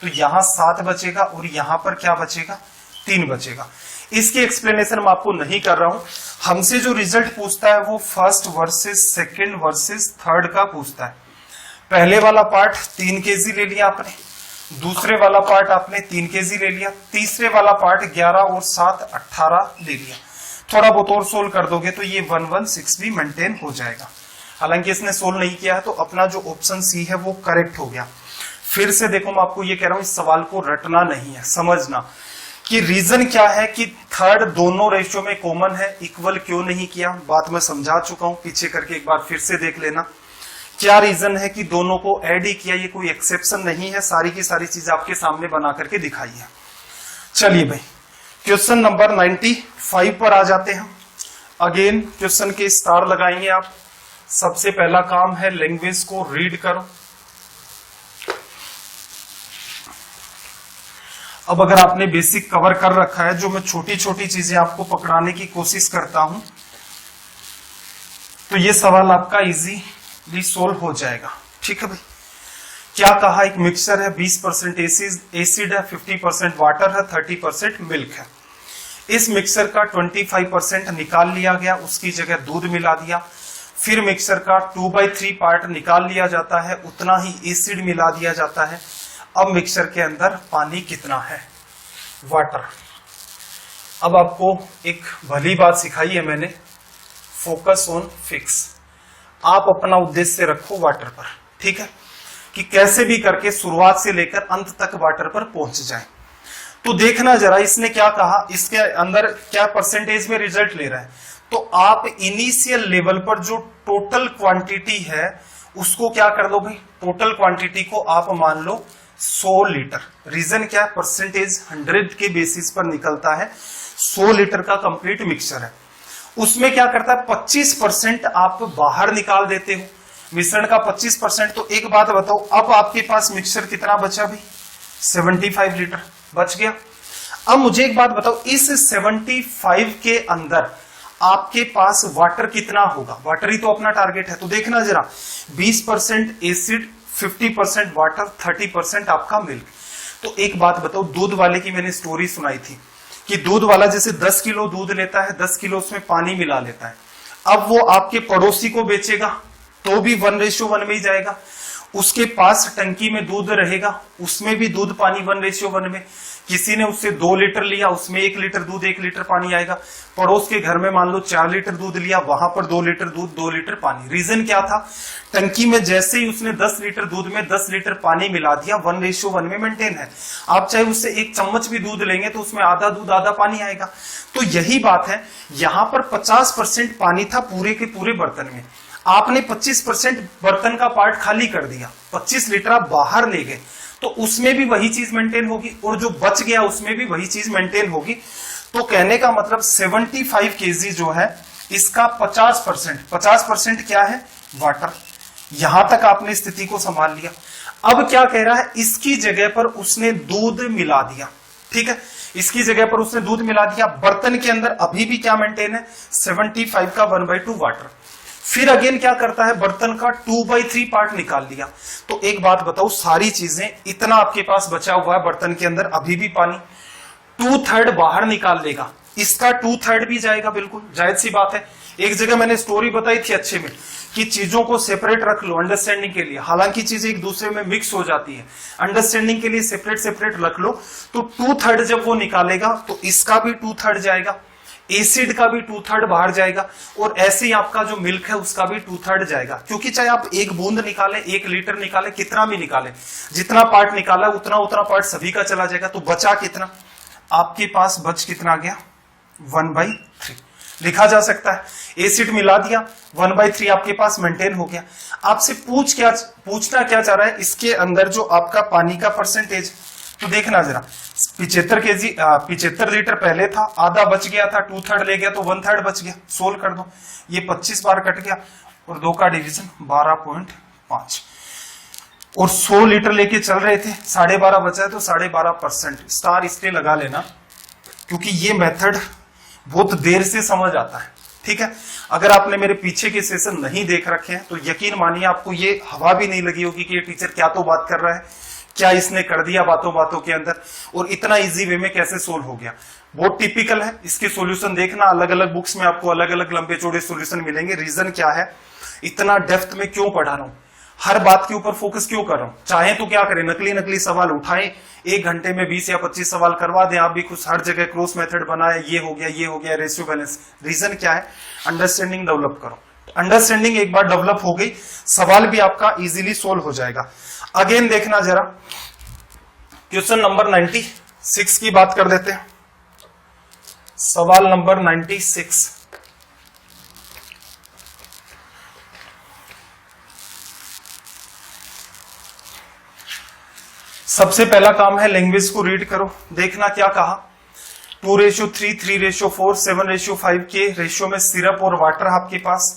तो यहां 7 बचेगा और यहां पर क्या बचेगा 3 बचेगा। इसकी एक्सप्लेनेशन मैं आपको नहीं कर रहा हूं। हमसे जो रिजल्ट पूछता है वो first versus second versus third का पूछता है। पहले वाला पार्ट 3 केजी ले लिया आपने, दूसरे वाला पार्ट आपने 3 केजी ले लिया, तीसरे वाला पार्ट 11 और 7 18 ले लिया। थोड़ा बहुत और सोल्व कर दोगे तो ये 116 भी मेंटेन हो जाएगा। हालांकि इसने सोल्व नहीं किया है तो अपना जो ऑप्शन सी है वो करेक्ट हो गया। फिर से देखो, मैं आपको ये कह रहा हूं इस सवाल को रटना नहीं है, समझना कि रीजन क्या है कि थर्ड दोनों रेशियो में कॉमन है, इक्वल क्यों नहीं किया, बात मैं समझा चुका हूं, पीछे करके एक बार फिर से देख लेना। क्या रीजन है कि दोनों को ऐड ही किया, ये कोई एक्सेप्शन नहीं है, सारी की सारी चीज आपके सामने बना करके दिखाई है। चलिए भाई, क्वेश्चन नंबर 95 पर आ जाते हैं। अगेन क्वेश्चन के स्टार लगाएंगे आप। सबसे पहला काम है लैंग्वेज को रीड करो। अब अगर आपने बेसिक कवर कर रखा है, जो मैं छोटी छोटी चीजें आपको पकड़ाने की कोशिश करता हूं, तो ये सवाल आपका इजीली सोल्व हो जाएगा। ठीक है भाई, क्या कहा, एक मिक्सचर है, 20% एसिड है, 50% वाटर है, 30% मिल्क है। इस मिक्सचर का 25% निकाल लिया गया, उसकी जगह दूध मिला दिया। फिर मिक्सचर का 2/3 पार्ट निकाल लिया जाता है, उतना ही एसिड मिला दिया जाता है। अब मिक्सचर के अंदर पानी कितना है, वाटर। अब आपको एक भली बात सिखाई है मैंने, फोकस ऑन फिक्स। आप अपना उद्देश्य रखो वाटर पर, ठीक है, कि कैसे भी करके शुरुआत से लेकर अंत तक वाटर पर पहुंच जाए। तो देखना जरा इसने क्या कहा, इसके अंदर क्या परसेंटेज में रिजल्ट ले रहा है। तो आप इनिशियल लेवल पर जो टोटल क्वांटिटी है उसको क्या कर लो भाई, टोटल क्वांटिटी को आप मान लो 100 लीटर। रीजन क्या, परसेंटेज 100 के बेसिस पर निकलता है। 100 लीटर का कंप्लीट मिक्सचर है, उसमें क्या करता है 25% आप बाहर निकाल देते हो, मिश्रण का 25%। तो एक बात बताओ, अब आपके पास मिक्सचर कितना बचा भाई, 75 लीटर बच गया। अब मुझे एक बात बताओ, इस 75 के अंदर आपके पास वाटर कितना होगा, वाटर ही तो अपना टारगेट है। तो देखना जरा, 20% एसिड, 50% वाटर, 30% आपका मिल्क। तो एक बात बताओ, दूध वाले की मैंने स्टोरी सुनाई थी कि दूध वाला जैसे 10 किलो दूध लेता है, 10 किलो उसमें पानी मिला लेता है। अब वो आपके पड़ोसी को बेचेगा तो भी 1:1 में ही जाएगा। उसके पास टंकी में दूध रहेगा, उसमें भी दूध पानी 1:1 में। किसी ने उससे 2 लीटर लिया, उसमें 1 लीटर दूध 1 लीटर पानी आएगा। पड़ोस के घर में मान लो 4 लीटर दूध लिया, वहां पर 2 लीटर दूध 2 लीटर पानी। रीजन क्या था, टंकी में जैसे ही उसने 10 लीटर दूध में 10 लीटर पानी मिला दिया, 1:1 में मेंटेन है। आप चाहे उससे 1 चम्मच भी दूध लेंगे तो उसमें आधा दूध आधा पानी आएगा। तो यही बात है, यहां पर 50% पानी था पूरे के पूरे बर्तन में, आपने 25% बर्तन का पार्ट खाली कर दिया, 25 लीटर आप बाहर ले गए, तो उसमें भी वही चीज मेंटेन होगी और जो बच गया उसमें भी वही चीज मेंटेन होगी। तो कहने का मतलब 75 केजी जो है इसका 50% क्या है, वाटर। यहां तक आपने स्थिति को संभाल लिया। अब क्या कह रहा है, इसकी जगह पर उसने दूध मिला दिया। ठीक है, इसकी जगह पर उसने दूध मिला दिया। बर्तन के अंदर अभी भी क्या मेंटेन है, 75 का 1/2 वाटर। फिर अगेन क्या करता है, बर्तन का 2/3 पार्ट निकाल लिया। तो एक बात बताओ, सारी चीजें इतना आपके पास बचा हुआ है, बर्तन के अंदर अभी भी पानी, 2/3 बाहर निकाल लेगा, इसका 2/3 भी जाएगा, बिल्कुल जायज सी बात है। एक जगह मैंने स्टोरी बताई थी अच्छे में कि चीजों को सेपरेट रख लो अंडरस्टैंडिंग के लिए, हालांकि चीजें एक दूसरे में मिक्स हो जाती है, अंडरस्टैंडिंग के लिए सेपरेट सेपरेट रख लो। तो 2/3 जब वो निकालेगा तो इसका भी 2/3 जाएगा, एसिड का भी 2/3 बाहर जाएगा, और ऐसे ही आपका जो मिल्क है उसका भी 2/3 जाएगा। क्योंकि चाहे आप 1 बूंद निकाले, 1 लीटर निकाले, कितना भी निकाले, जितना पार्ट निकाला उतना उतना पार्ट सभी का चला जाएगा। तो बचा कितना, आपके पास बच कितना गया, 1/3 लिखा जा सकता है। एसिड मिला दिया, 1/3 आपके पास मेंटेन हो गया। आपसे पूछना क्या चाह रहा है, इसके अंदर जो आपका पानी का परसेंटेज, तो देखना जरा, 75 लीटर पहले था, आधा बच गया था, 2/3 ले गया तो 1/3 बच गया। सोल्व कर दो, ये 25 बार कट गया और 2 का डिवीजन 12.5, और 100 लीटर लेके चल रहे थे, 12.5 बचा है तो 12.5%। स्टार इसलिए लगा लेना क्योंकि ये मेथड बहुत देर से समझ आता है। ठीक है, अगर आपने मेरे पीछे के सेशन नहीं देख रखे हैं तो यकीन मानिए आपको ये हवा भी नहीं लगी होगी कि ये टीचर क्या तो बात कर रहा है, क्या इसने कर दिया बातों बातों के अंदर, और इतना इजी वे में कैसे सोल्व हो गया। बहुत टिपिकल है, इसके सॉल्यूशन देखना, अलग अलग बुक्स में आपको अलग अलग लंबे चौड़े सॉल्यूशन मिलेंगे। रीजन क्या है, इतना डेप्थ में क्यों पढ़ा रहा हूं, हर बात के ऊपर फोकस क्यों कर रहा हूं। चाहे तो क्या करें, नकली नकली सवाल उठाएं, 1 घंटे में 20 या 25 सवाल करवा दें, आप भी कुछ हर जगह क्रॉस मेथड बनाए, ये हो गया, रेशियो बैलेंस। रीजन क्या है, अंडरस्टैंडिंग डेवलप करो। अंडरस्टैंडिंग एक बार डेवलप हो गई, सवाल भी आपका इजीली सोल्व हो जाएगा। अगेन देखना जरा, क्वेश्चन नंबर 96 की बात कर देते हैं। सवाल नंबर 96, सबसे पहला काम है लैंग्वेज को रीड करो। देखना क्या कहा, 2:3, 3:4, 7:5 के रेशियो में सिरप और वाटर आपके पास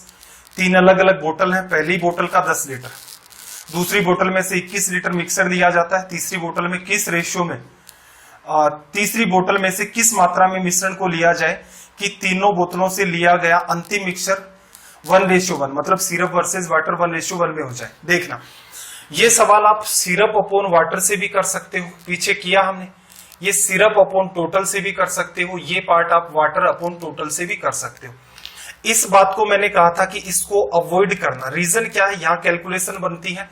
3 अलग अलग बोतल है। पहली बोतल का 10 लीटर, दूसरी बोतल में से 21 लीटर मिक्सर दिया जाता है। तीसरी बोतल में किस रेशियो में, तीसरी बोतल में से किस मात्रा में मिश्रण को लिया जाए कि तीनों बोतलों से लिया गया अंतिम मिक्सचर 1:1, मतलब सिरप वर्सेस वाटर 1:1 में हो जाए। देखना, ये सवाल आप सिरप अपॉन वाटर से भी कर सकते हो, पीछे किया हमने। ये सिरप अपॉन टोटल से भी कर सकते हो, ये पार्ट आप वाटर अपॉन टोटल से भी कर सकते हो। इस बात को मैंने कहा था कि इसको अवॉइड करना। रीजन क्या है, यहां कैलकुलेशन बनती है,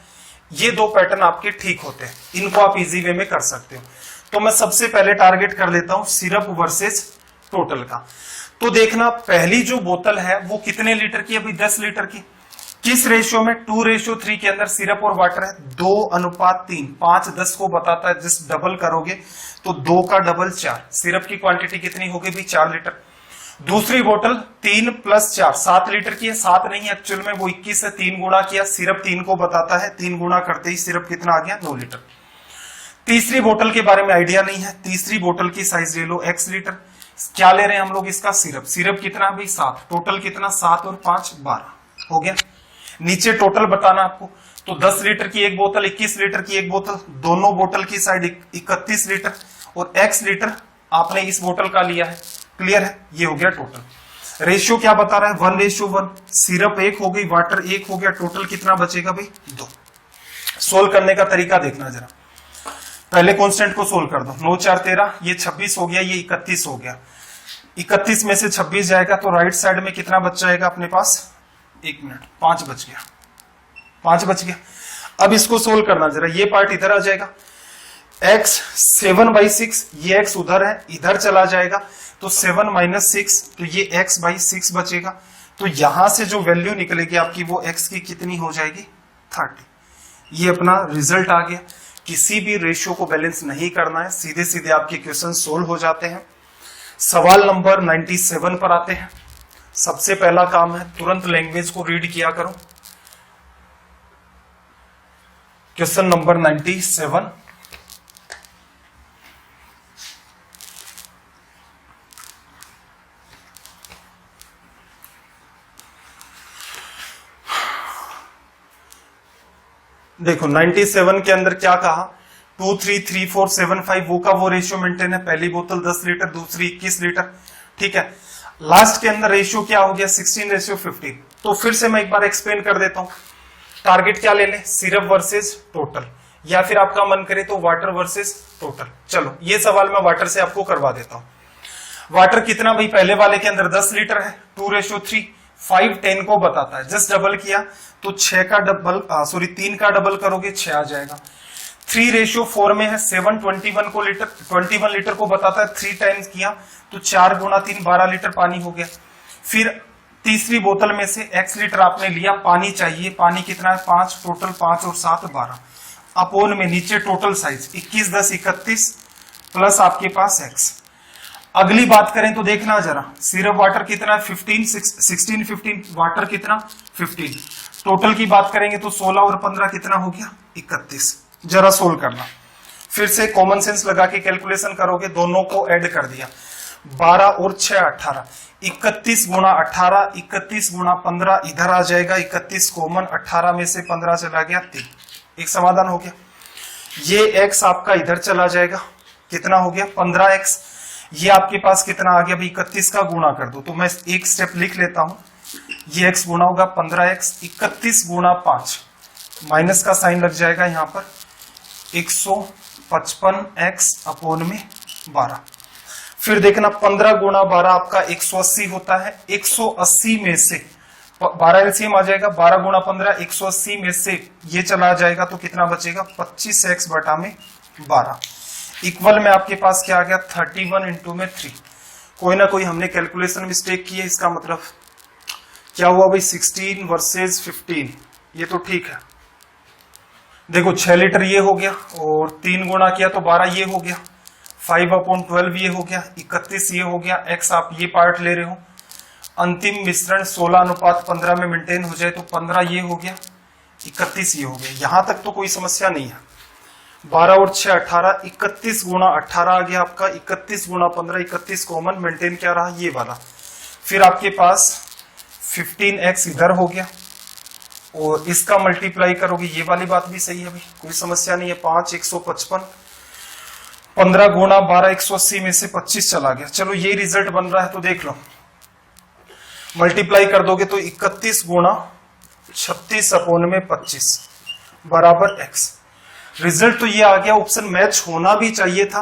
ये 2 पैटर्न आपके ठीक होते हैं, इनको आप इजी वे में कर सकते हो। तो मैं सबसे पहले टारगेट कर लेता हूं सिरप वर्सेस टोटल का। तो देखना, पहली जो बोतल है वो कितने लीटर की, अभी 10 लीटर की। किस रेशियो में, 2:3 के अंदर सिरप और वाटर है, 2:3। 5 10 को बताता है, जिस डबल करोगे तो 2 का डबल 4। सिरप की क्वांटिटी कितनी होगी भी, 4 लीटर। दूसरी बोतल 3 + 4 7 लीटर की है। 7 नहीं एक्चुअल में वो 21 है, 3 गुणा किया, सिरप 3 को बताता है, 3 गुणा करते ही सिरप कितना आ गया, 9 लीटर। तीसरी बोतल के बारे में आइडिया नहीं है, तीसरी बोतल की साइज ले लो, x लीटर। क्या ले रहे हैं हम लोग, इसका सिरप। सिरप कितना भाई, 7। टोटल कितना, 7 और 5 12 हो गया। नीचे टोटल बताना आपको, तो 10 लीटर की एक बोतल, 21 लीटर की एक बोतल, दोनों बोतल की साइड 31 लीटर, और x लीटर आपने इस बोतल का लिया है। क्लियर है, ये हो गया टोटल। रेशियो क्या बता रहा है, 1:1। सिरप 1 हो गई, वाटर 1 हो गया, टोटल कितना बचेगा भाई, 2। सोल्व करने का तरीका देखना जरा, पहले कांस्टेंट को सोल्व कर दो। 9 4 13, ये 26 हो गया, ये 31 हो गया। 31 में से 26 जाएगा तो राइट साइड में कितना बच जाएगा अपने पास, 1 मिनट, 5 बच गया, 5 बच गया। अब इसको सोल्व करना जरा, ये पार्ट इधर आ जाएगा, x 7/6, ये x उधर है, इधर चला जाएगा तो 7 - 6, तो ये x/6 बचेगा। तो यहां से जो वैल्यू निकलेगी आपकी वो x की कितनी हो जाएगी, 30। ये अपना रिजल्ट आ गया। किसी भी रेशियो को बैलेंस नहीं करना है, सीधे सीधे आपके क्वेश्चन सोल्व हो जाते हैं। सवाल नंबर 97 पर आते हैं। सबसे पहला काम है तुरंत लैंग्वेज को रीड किया करो। क्वेश्चन नंबर 97, देखो 97 के अंदर क्या कहा, 2 3 3 4 7 5 वो का वो रेशियो मेंटेन है। पहली बोतल 10 लीटर, दूसरी 21 लीटर, ठीक है। लास्ट के अंदर रेशियो क्या हो गया, 16:15। तो फिर से मैं एक बार एक्सप्लेन कर देता हूं। टारगेट क्या ले लें, सिरप वर्सेस टोटल, या फिर आपका मन करे तो वाटर वर्सेस टोटल। चलो ये सवाल मैं वाटर से आपको करवा देता हूं। वाटर कितना भाई, पहले वाले के अंदर 10 लीटर है, 2:3, 5 10 को बताता है, जस्ट डबल किया तो 6 का डबल, 3 का डबल करोगे 6 आ जाएगा। 3:4 में है, 7 21 लीटर को बताता है, 3 टाइम्स किया तो 4 गुणा 3 12 लीटर पानी हो गया। फिर तीसरी बोतल में से x लीटर आपने लिया, पानी चाहिए, पानी कितना है 5, टोटल 5 और 7 12, अपोन में नीचे टोटल साइज 21 10 31 प्लस आपके पास x। अगली बात करें तो देखना जरा, सिरप वाटर कितना है 16 15, वाटर कितना 15। टोटल की बात करेंगे तो 16 और 15 कितना हो गया 31। जरा सोल्व करना, फिर से कॉमन सेंस लगा के कैलकुलेशन करोगे, दोनों को ऐड कर दिया, 12 और 6 18, 31 गुणा 18, 31 गुणा 15 इधर आ जाएगा, 31 कॉमन, 18 में से 15 चला गया 3, एक समाधान हो गया। ये x आपका इधर चला जाएगा, कितना हो गया 15x। ये आपके पास कितना आ गया भाई, 31 का गुणा कर दो, तो मैं एक स्टेप लिख लेता हूं, ये x गुणा होगा 15x, 31 गुणा 5, माइनस का साइन लग जाएगा यहां पर, 155x अपोन में 12। फिर देखना 15 गुणा 12 आपका 180 होता है। 180 में से 12 एलसीएम आ जाएगा, 12 गुणा 15 180 में से ये चला जाएगा तो कितना बचेगा 25x बटा में 12 इक्वल में आपके पास क्या आ गया 31 इंटू में 3। कोई ना कोई हमने कैलकुलेशन मिस्टेक की है, इसका मतलब क्या हुआ भाई 16 वर्सेस 15, ये तो ठीक है। देखो 6 लीटर ये हो गया और 3 गुणा किया तो 12 ये हो गया, 5/12 ये हो गया, 31 ये हो गया, x आप ये पार्ट ले रहे हो। अंतिम मिश्रण 16:15 में मेंटेन हो जाए तो 15 ये हो गया, 31 ये हो गया। यहां तक तो कोई समस्या नहीं है। 12 और 6 18, 31 गुणा 18 आ गया आपका, 31 गुणा 15 31 कॉमन, मेंटेन क्या रहा ये वाला। फिर आपके पास 15x इधर हो गया और इसका मल्टीप्लाई करोगे, ये वाली बात भी सही है भाई, कोई समस्या नहीं है। 5 155, 15 गुणा 12 180 में से 25 चला गया। चलो ये रिजल्ट बन रहा है तो देख लो, मल्टीप्लाई कर दोगे तो 31 गुणा 36/25 बराबर x। रिजल्ट तो ये आ गया, ऑप्शन मैच होना भी चाहिए था।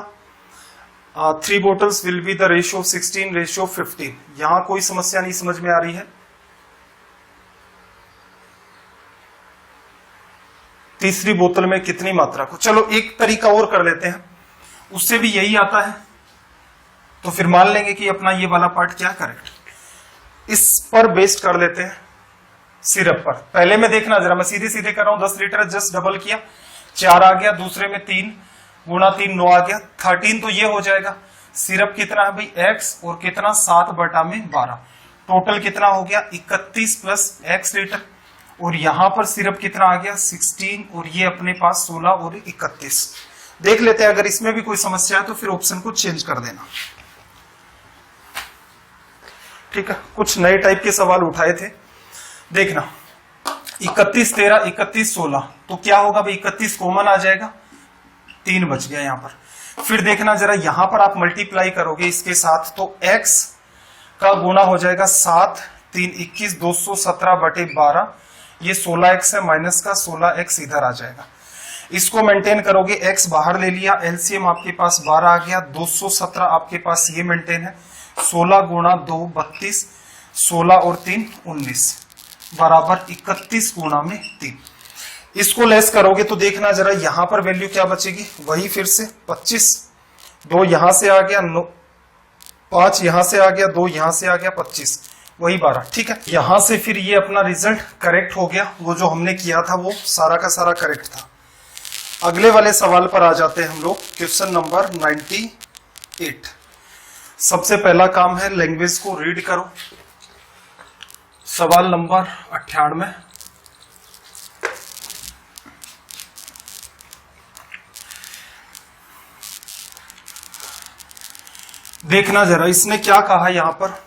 3 bottles will be the ratio 16:15। यहां कोई समस्या नहीं समझ में आ रही है। तीसरी बोतल में कितनी मात्रा को, चलो एक तरीका और कर लेते हैं, उससे भी यही आता है तो फिर मान लेंगे कि अपना ये वाला पार्ट क्या करेक्ट, इस पर बेस्ड कर लेते हैं सिरप पर। पहले में देखना जरा, मैं सीधे सीधे कर रहा हूं, 10 लीटर जस्ट डबल किया 4 आ गया, दूसरे में 3 गुणा 3 9 आ गया, 13 तो ये हो जाएगा। सिरप कितना है भाई x और कितना 7/12, टोटल कितना हो गया 31 प्लस x लीटर। और यहां पर सिरप कितना आ गया 16 और ये अपने पास 16 और 31। देख लेते हैं, अगर इसमें भी कोई समस्या है तो फिर ऑप्शन को चेंज कर देना। ठीक है, कुछ नए टाइप के सवाल उठाए थे, देखना 31 13 31 16 तो क्या होगा भाई 31 कॉमन आ जाएगा, 3 बच गया यहां पर। फिर देखना जरा, यहां पर आप मल्टीप्लाई करोगे इसके साथ तो x का गुणा हो जाएगा 7 3 21 217/12, ये 16x है, माइनस का 16x इधर आ जाएगा। इसको मेंटेन करोगे, x बाहर ले लिया, एलसीएम आपके पास 12 आ गया, 217 आपके पास ये मेंटेन है, 16 गुणा 2 32, 16 और 3 19 बराबर 31 गुणा में 3। इसको लेस करोगे तो देखना जरा, यहां पर वैल्यू क्या बचेगी, वही फिर से 25, 2 यहां से आ गया, 5 यहां से आ गया, 2 यहां से आ गया, 25 वही 12। ठीक है, यहां से फिर ये अपना रिजल्ट करेक्ट हो गया, वो जो हमने किया था वो सारा का सारा करेक्ट था। अगले वाले सवाल पर आ जाते हैं हम लोग, क्वेश्चन नंबर 98। सबसे पहला काम है लैंग्वेज को रीड करो। सवाल नंबर 98, देखना जरा, इसने क्या कहा यहां पर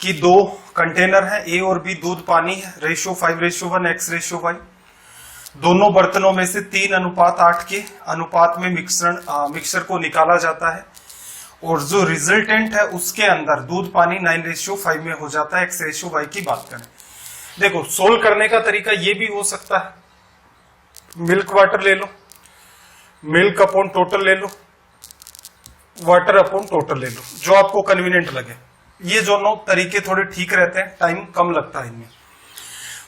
कि 2 कंटेनर है, ए और बी, दूध पानी है, रेशियो 5:1 x/y। दोनों बर्तनों में से 3:8 के अनुपात में मिक्सर को निकाला जाता है और जो रिजल्टेंट है उसके अंदर दूध पानी 9:5 में हो जाता है। x/y की बात करें, देखो सोल्व करने का तरीका ये भी हो सकता है, मिल्क वाटर ले लो, मिल्क अपॉन टोटल ले लो, वाटर अपॉन टोटल ले लो, जो आपको कन्वीनियंट लगे। ये दोनों तरीके थोड़े ठीक रहते हैं, टाइम कम लगता है इनमें।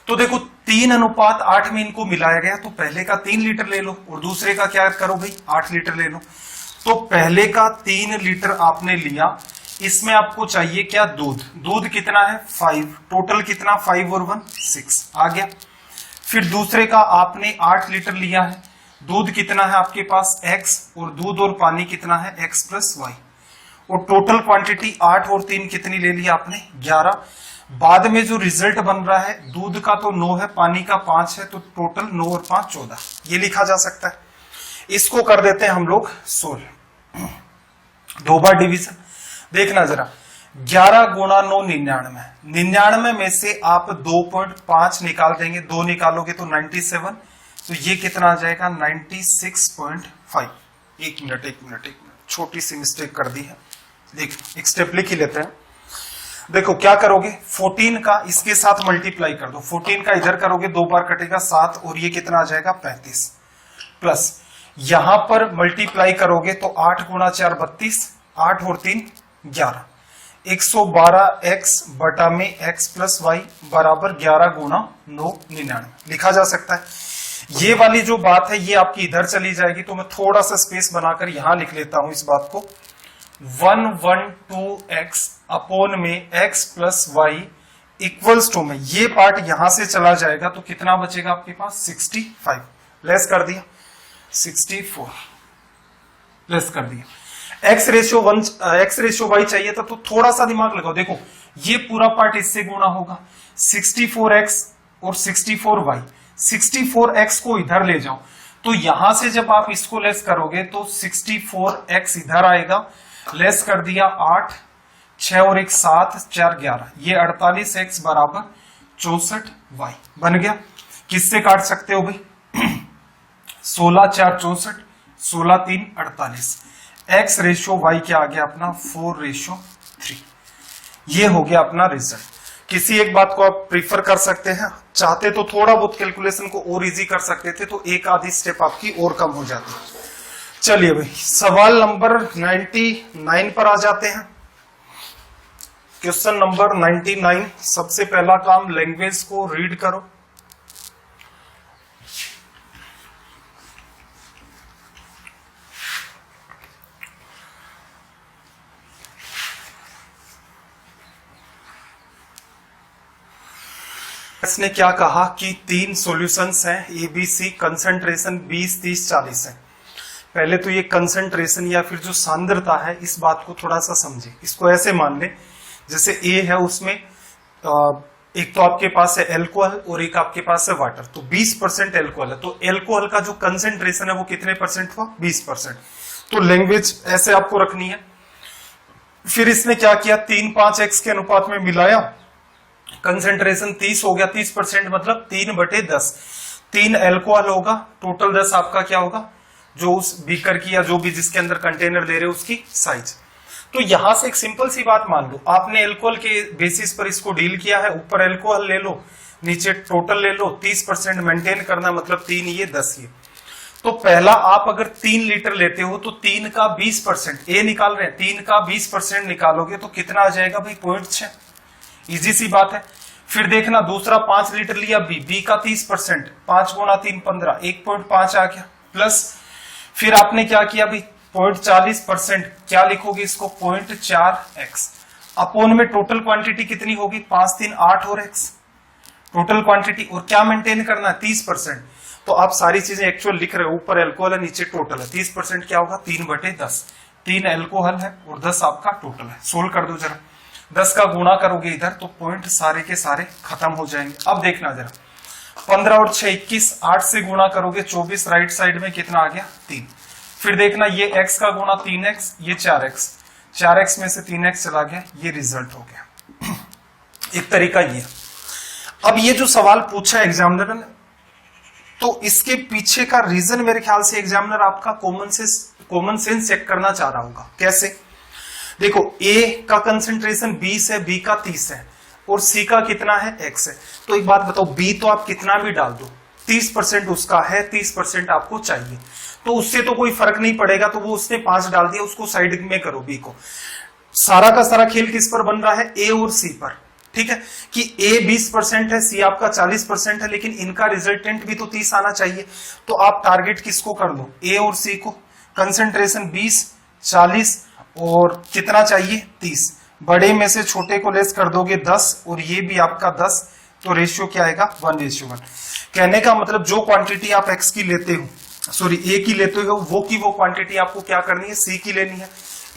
तो देखो 3:8 में इनको मिलाया गया, तो पहले का 3 लीटर ले लो और दूसरे का क्या करो भाई 8 लीटर ले लो। तो पहले का 3 लीटर आपने लिया, इसमें आपको चाहिए क्या दूध, दूध कितना है 5, टोटल कितना 5 और 1 6 आ गया। फिर दूसरे का आपने 8 लीटर लिया है, दूध कितना है आपके पास x और दूध और पानी कितना है x+y, और टोटल क्वांटिटी 8 और 3 कितनी ले लिया आपने 11। बाद में जो रिजल्ट बन रहा है, दूध का तो 9 है, पानी का 5 है, तो टोटल 9 और 5 14 ये लिखा जा सकता है। इसको कर देते हैं हम लोग 16, 2 बार डिवीजन। देखना जरा, 11 गुणा 9 99, 99 में से आप 2.5 निकाल देंगे, 2 निकालोगे तो 97, तो ये कितना आ जाएगा 96.5। एक मिनट छोटी सी मिस्टेक कर दी है, देख एक स्टेप लिख ही लेते हैं। देखो क्या करोगे, 14 का इसके साथ मल्टीप्लाई कर दो, 14 का इधर करोगे 2 बार कटेगा 7 और ये कितना आ जाएगा 35, प्लस यहां पर मल्टीप्लाई करोगे तो 8 गुणा 4 32, 8 और 3 11, 112x बटा में x प्लस वाई बराबर 11 गुना 9 99 लिखा जा सकता है। ये वाली जो बात है ये आपकी इधर चली जाएगी, तो मैं थोड़ा सा स्पेस बनाकर यहां लिख लेता हूं इस बात को। 112x अपोन में x plus y equals to में ये पार्ट यहां से चला जाएगा, तो कितना बचेगा आपके पास 65, लेस कर दिया 64, लेस कर दिया। x रेशियो y चाहिए था, तो थोड़ा सा दिमाग लगाओ। देखो ये पूरा पार्ट इससे गुणा होगा, 64x और 64y, 64x को इधर ले जाओ, तो यहां से जब आप इसको लेस करोगे तो 64x इधर आएगा, लेस कर दिया 8, 6 और 1 7, 4 11, ये 48x बराबर 64y बन गया। किससे काट सकते हो भाई 16 4 64, 16 3 48, x रेशियो y क्या आ गया अपना 4:3। ये हो गया अपना रिजल्ट। किसी एक बात को आप प्रीफर कर सकते हैं, चाहते तो थोड़ा बहुत कैलकुलेशन को और इजी कर सकते थे, तो एक आधी स्टेप आपकी और कम हो जाती। चलिए भाई सवाल नंबर 99 पर आ जाते हैं। क्वेश्चन नंबर 99, सबसे पहला काम लैंग्वेज को रीड करो। इसने क्या कहा कि 3 सॉल्यूशंस हैं ABC, कंसंट्रेशन 20 30 40 है। पहले तो ये कंसंट्रेशन या फिर जो सांद्रता है इस बात को थोड़ा सा समझे। इसको ऐसे मान ले जैसे A है, उसमें एक तो आपके पास है एल्कोहल और एक आपके पास है वाटर, तो 20% एल्कोहल है, तो एल्कोहल का जो कंसंट्रेशन है वो कितने परसेंट हुआ 20%। तो लैंग्वेज ऐसे आपको रखनी है। फिर इसने क्या किया 3 5x के अनुपात में मिलाया, कंसंट्रेशन 30 हो गया, 30% मतलब 3/10, 3 एल्कोहल होगा, टोटल 10 आपका क्या होगा जो उस बीकर की या जो भी जिसके अंदर कंटेनर ले रहे हो उसकी साइज। तो यहां से एक सिंपल सी बात मान लो, आपने एल्कोहल के बेसिस पर इसको डील किया है, ऊपर एल्कोहल ले लो नीचे टोटल ले लो, 30% मेंटेन करना मतलब 3 ये 10 ये। तो पहला आप अगर 3 लीटर लेते हो तो 3 का 20%, ए निकाल रहे हैं, 3 का 20% निकालोगे तो कितना आ जाएगा भाई 0.6, इजी सी बात है। फिर देखना दूसरा 5 लीटर लिया बी का 30%, 5 गुणा 3 15, 1.5 आ गया, प्लस फिर आपने क्या किया भाई 0.40%, क्या लिखोगे इसको 0.4x अपोन में टोटल क्वांटिटी कितनी होगी 5 3 8 और x टोटल क्वांटिटी, और क्या मेंटेन करना है 30%। तो आप सारी चीजें एक्चुअल लिख रहे हो, ऊपर एल्कोहल है नीचे टोटल है, 30% क्या होगा 3/10, 3 एल्कोहल है और 10 आपका टोटल है। सोल्व कर दो जरा, 10 का गुणा करोगे इधर तो पॉइंट सारे के सारे खत्म हो जाएंगे। अब देखना जरा 15 और 6 21, 8 से गुणा करोगे 24, राइट साइड में कितना आ गया 3। फिर देखना ये x का गुणा 3x, ये 4x, 4x में से 3x चला गया, ये रिजल्ट हो गया। एक तरीका ये। अब ये जो सवाल पूछा एग्जामिनर ने, तो इसके पीछे का रीजन मेरे ख्याल से एग्जामिनर आपका कॉमन सेंस चेक करना चाह रहा होगा। कैसे? देखो A का कंसंट्रेशन 20 है, B का 30 है और C का कितना है x है। तो एक बात बताओ, B तो आप कितना भी डाल दो, 30% उसका है, 30% आपको चाहिए, तो उससे तो कोई फर्क नहीं पड़ेगा, तो वो उसने 5 डाल दिया, उसको साइड में करो B को। सारा का सारा खेल किस पर बन रहा है A और C पर, ठीक है, कि A 20% है, C आपका 40% है, लेकिन इनका रिजल्टेंट भी तो 30 आना चाहिए। तो आप टारगेट किसको कर दो A और C को, कंसंट्रेशन 20 40 और कितना चाहिए 30, बड़े में से छोटे को लेस कर दोगे 10 और ये भी आपका 10, तो रेशियो क्या आएगा 1:1। कहने का मतलब जो क्वांटिटी आप x की लेते हो, सॉरी A की लेते हो, वो की वो क्वांटिटी आपको क्या करनी है C की लेनी है।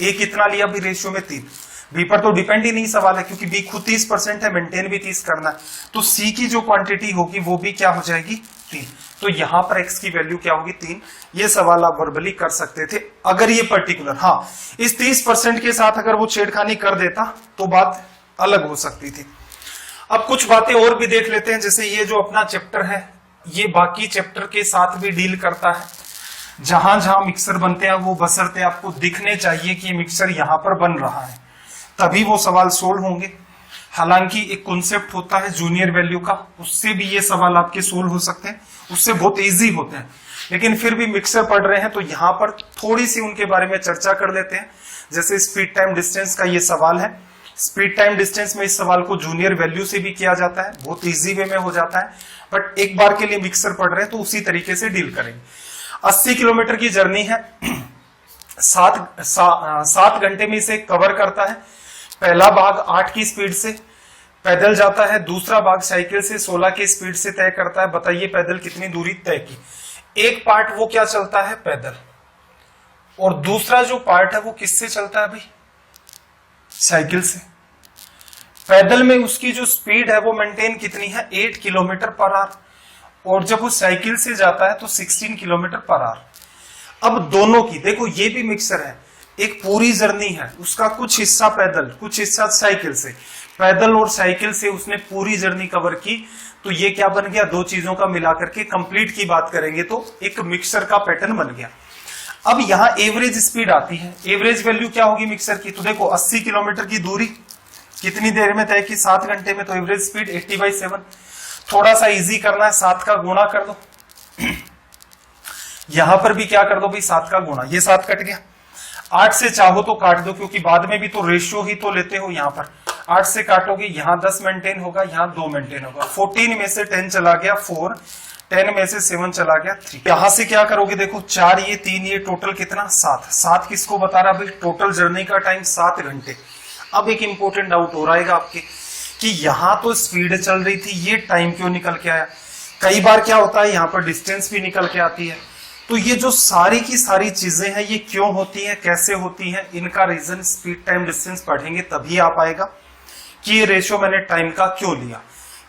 A कितना लिया भी रेशियो में 3, B पर तो डिपेंड ही नहीं सवाल है क्योंकि B खुद 30% है, मेंटेन भी 30 करना है, तो C की जो क्वांटिटी होगी वो भी क्या हो जाएगी 3। तो यहां पर x की वैल्यू क्या होगी 3। ये सवाल आप वर्बली कर सकते थे अगर ये पर्टिकुलर, हाँ इस 30% के साथ अगर वो छेड़खानी कर देता तो बात अलग हो सकती थी। अब कुछ बातें और भी देख लेते हैं, जैसे ये जो अपना चैप्टर है ये बाकी चैप्टर के साथ भी डील करता है। जहां जहां मिक्सर बनते हैं वो बशर्ते आपको दिखने चाहिए कि ये मिक्सर यहां पर बन रहा है, तभी वो सवाल सोल्व होंगे। हालांकि एक कॉन्सेप्ट होता है जूनियर वैल्यू का, उससे भी ये सवाल आपके सोल्व हो सकते हैं, उससे बहुत इजी होते हैं, लेकिन फिर भी मिक्सर पढ़ रहे हैं तो यहाँ पर थोड़ी सी उनके बारे में चर्चा कर लेते हैं जैसे स्पीड टाइम डिस्टेंस का ये सवाल है, स्पीड टाइम डिस्टेंस में इस सवाल को जूनियर वैल्यू से भी किया जाता है, बहुत इजी वे में हो जाता है, बट एक बार के लिए मिक्सर पढ़ रहे हैं तो उसी तरीके से डील करेंगे। 80 किलोमीटर की जर्नी है, 7 घंटे में इसे कवर करता है। पहला भाग 8 की स्पीड से पैदल जाता है, दूसरा भाग साइकिल से 16 की स्पीड से तय करता है। बताइए पैदल कितनी दूरी तय की। एक पार्ट वो क्या चलता है, पैदल, और दूसरा जो पार्ट है वो किससे चलता है भाई, साइकिल से। पैदल में उसकी जो स्पीड है वो मेंटेन कितनी है, 8 किलोमीटर पर आवर, और जब वो साइकिल से जाता है तो 16 किलोमीटर पर आवर। अब दोनों की देखो, ये भी मिक्सर है, एक पूरी जर्नी है, उसका कुछ हिस्सा पैदल कुछ हिस्सा साइकिल से, पैदल और साइकिल से उसने पूरी जर्नी कवर की, तो ये क्या बन गया, दो चीजों का मिलाकर के कंप्लीट की बात करेंगे तो एक मिक्सर का पैटर्न बन गया। अब यहां एवरेज स्पीड आती है, एवरेज वैल्यू क्या होगी मिक्सर की, तो देखो 80 किलोमीटर की दूरी कितनी देर में तय की, 7 घंटे में, तो एवरेज स्पीड 80/7। थोड़ा सा इजी करना है, 7 का गुणा कर दो, यहां पर भी क्या कर दो भाई, 7 का गुणा, ये 7 कट गया। 8 से चाहो तो काट दो, क्योंकि बाद में भी तो रेशियो ही तो लेते हो, यहां पर 8 से काटोगे, यहां 10 मेंटेन होगा, यहां 2 मेंटेन होगा। 14 में से 10 चला गया 4, 10 में से 7 चला गया 3। यहां से क्या करोगे, देखो 4 ये 3 ये टोटल कितना 7। 7 किसको बता रहा भाई, टोटल जर्नी का टाइम 7 घंटे। अब एक इंपॉर्टेंट डाउट हो रहेगा आपके कि यहां तो स्पीड चल रही थी, ये टाइम क्यों निकल के आया। कई बार क्या होता है, यहां पर डिस्टेंस भी निकल के आती है। तो ये जो सारी की सारी चीजें हैं ये क्यों होती हैं, कैसे होती हैं, इनका रीजन स्पीड टाइम डिस्टेंस पढ़ेंगे तभी आ पाएगा कि ये रेशियो मैंने टाइम का क्यों लिया।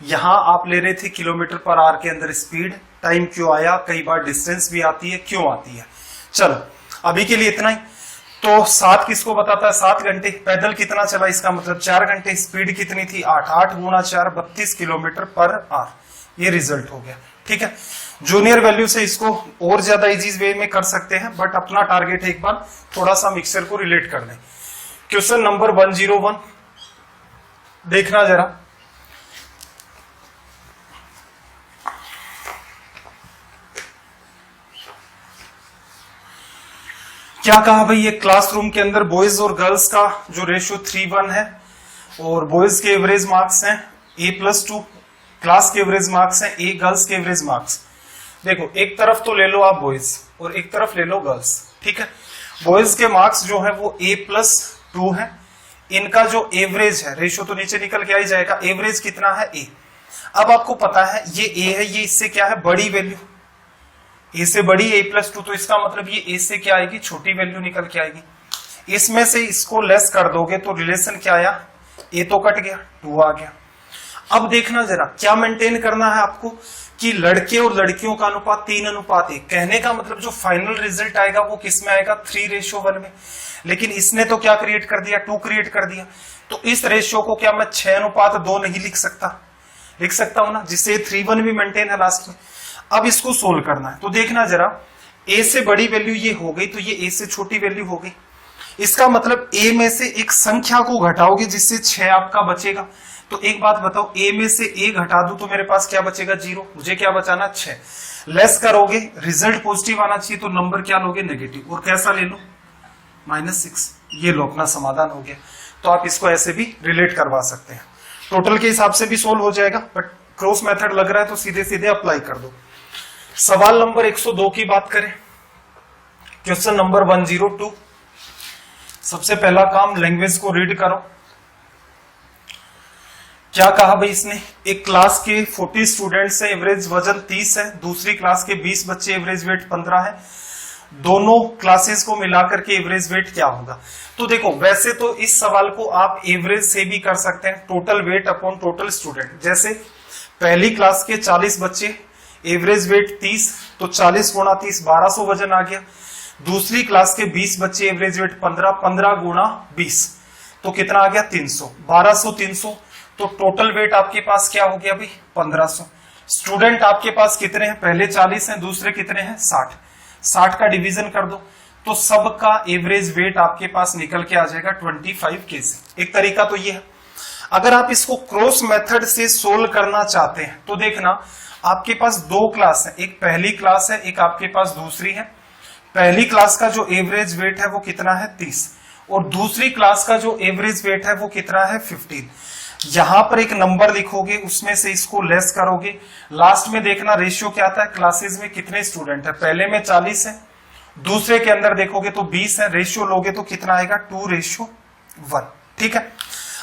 यहां आप ले रहे थे किलोमीटर पर आवर के अंदर स्पीड, टाइम क्यों आया, कई बार डिस्टेंस भी आती है, क्यों आती है। चलो अभी के लिए इतना ही। तो 7 किसको बताता है, 7 घंटे। पैदल कितना चला, इसका मतलब 4 घंटे। स्पीड कितनी थी, 8। 8 गुणा 4 32 किलोमीटर पर आवर। ये रिजल्ट हो गया, ठीक है। जूनियर वैल्यू से इसको और ज्यादा इजी वे में कर सकते हैं, बट अपना टारगेट है एक बार थोड़ा सा मिक्सर को रिलेट कर दें। क्वेश्चन नंबर 101 देखना जरा। क्या कहा भाई, ये क्लासरूम के अंदर बॉयज और गर्ल्स का जो रेशियो 3:1 है, और बॉयज के एवरेज मार्क्स हैं A+2, क्लास के एवरेज मार्क्स हैं A, गर्ल्स के एवरेज मार्क्स। देखो एक तरफ तो ले लो आप बॉयज और एक तरफ ले लो गर्ल्स, ठीक है। बॉयज के मार्क्स जो है वो A+2 है, इनका जो एवरेज है, रेशियो तो नीचे निकल के आ ही जाएगा, एवरेज कितना है A। अब आपको पता है ये A है, ये इससे क्या है, बड़ी वैल्यू, A से बड़ी A+2, तो इसका मतलब ये A से क्या आएगी, छोटी वैल्यू निकल के आएगी। इसमें से इसको लेस कर दोगे तो रिलेशन क्या आया, A तो कट गया, 2 आ गया। अब देखना जरा क्या मेंटेन करना है आपको कि लड़के और लड़कियों का अनुपात 3:1। कहने का मतलब जो फाइनल रिजल्ट आएगा वो किस में आएगा, 3:1 में। लेकिन इसने तो क्या क्रिएट कर दिया, 2 क्रिएट कर दिया। तो इस रेशियो को क्या मैं 6:2 नहीं लिख सकता, लिख सकता हूं ना, जिससे 3:1 भी मेंटेन है लास्ट में। अब इसको सोल्व करना है, तो देखना जरा, A से बड़ी वैल्यू ये हो गई, तो ये A से छोटी वैल्यू हो गई। इसका मतलब A में से एक संख्या को घटाओगे जिससे 6 आपका बचेगा। तो एक बात बताओ, A में से A घटा दूं तो मेरे पास क्या बचेगा, 0। मुझे क्या बचाना, 6। लेस करोगे, रिजल्ट पॉजिटिव आना चाहिए, तो नंबर क्या लोगे, नेगेटिव। और कैसा ले लो, -6। ये लो अपना समाधान हो गया। तो आप इसको ऐसे भी रिलेट करवा सकते हैं, टोटल के हिसाब से भी सोल्व हो जाएगा, बट क्रॉस मेथड लग रहा है तो सीधे सीधे अप्लाई कर दो। सवाल नंबर 102 की बात करें, क्वेश्चन नंबर 102। सबसे पहला काम लैंग्वेज को रीड करो। क्या कहा भाई इसने, एक क्लास के 40 स्टूडेंट्स है, एवरेज वजन 30 है, दूसरी क्लास के 20 बच्चे, एवरेज वेट 15 है। दोनों क्लासेस को मिलाकर के एवरेज वेट क्या होगा। तो देखो वैसे तो इस सवाल को आप एवरेज से भी कर सकते हैं, total weight upon total student. जैसे पहली क्लास के 40 बच्चे, एवरेज वेट 30, तो 40 गुणा 30 1200 वजन आ गया। दूसरी क्लास के 20 बच्चे, एवरेज वेट 15, 15 गुणा 20 तो कितना आ गया, 300। 1200 300 तो टोटल वेट आपके पास क्या हो गया भाई, 1500। स्टूडेंट आपके पास कितने हैं, पहले 40 हैं, दूसरे कितने हैं, 60। 60 का डिवीजन कर दो तो सबका एवरेज वेट आपके पास निकल के आ जाएगा 25 kg। एक तरीका तो ये है। अगर आप इसको क्रॉस मेथड से सोल्व करना चाहते हैं तो देखना, आपके पास 2 क्लास है, एक पहली क्लास है, एक आपके पास दूसरी है। पहली क्लास का जो एवरेज वेट है वो कितना है, 30, और दूसरी क्लास का जो एवरेज वेट है वो कितना है 15। यहां पर एक नंबर लिखोगे, उसमें से इसको लेस करोगे, लास्ट में देखना रेशियो क्या आता है, क्लासेस में कितने स्टूडेंट है, पहले में 40 है, दूसरे के अंदर देखोगे तो 20 है, रेशियो लोगे तो कितना आएगा 2:1। ठीक है।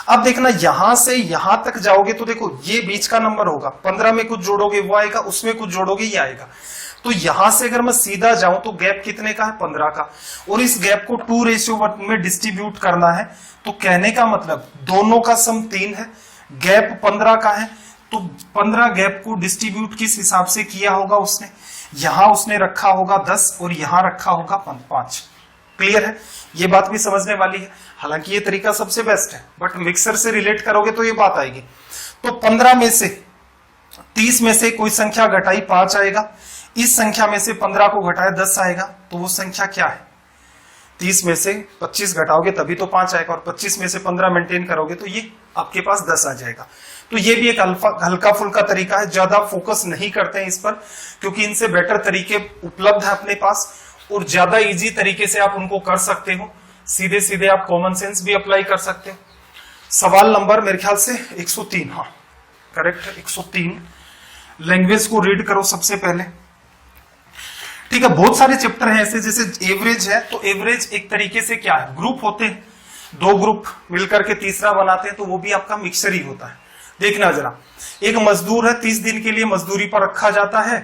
अब देखना यहां से यहां तक जाओगे तो देखो ये बीच का नंबर होगा, 15 में कुछ जोड़ोगे वो आएगा, उसमें कुछ जोड़ोगे ये आएगा। तो यहां से अगर मैं सीधा जाऊं तो गैप कितने का है 15 का, और इस गैप को 2:1 में डिस्ट्रीब्यूट करना है। तो कहने का मतलब दोनों का सम 3 है, गैप 15 का है, तो 15 गैप को डिस्ट्रीब्यूट किस हिसाब से किया होगा उसने, यहां उसने रखा होगा 10 और यहां रखा होगा 5। क्लियर है, ये बात भी समझने वाली है। हालांकि ये तरीका सबसे बेस्ट है, बट मिक्सर से रिलेट करोगे तो ये बात आएगी। तो 15 में से 30 में से कोई संख्या घटाई 5 आएगा, इस संख्या में से 15 को घटाया 10 आएगा, तो वो संख्या क्या है, 30 में से 25 घटाओगे तभी तो 5 आएगा, और 25 में से 15 मेंटेन करोगे तो ये आपके पास 10 आ जाएगा। तो ये भी एक हल्का फुल्का तरीका है, ज्यादा फोकस नहीं करते हैं इस पर, क्योंकि इनसे बेटर तरीके उपलब्ध है अपने पास और ज्यादा इजी तरीके से आप उनको कर सकते हो। सीधे सीधे आप कॉमन सेंस भी अप्लाई कर सकते हो। सवाल नंबर मेरे ख्याल से 103, हाँ करेक्ट है 103। लैंग्वेज को रीड करो सबसे पहले। ठीक है, बहुत सारे चैप्टर हैं ऐसे, जैसे एवरेज है, तो एवरेज एक तरीके से क्या है, ग्रुप होते हैं, 2 ग्रुप मिलकर के तीसरा बनाते हैं, तो वो भी आपका मिक्सर ही होता है। देखना जरा, एक मजदूर है, 30 दिन के लिए मजदूरी पर रखा जाता है,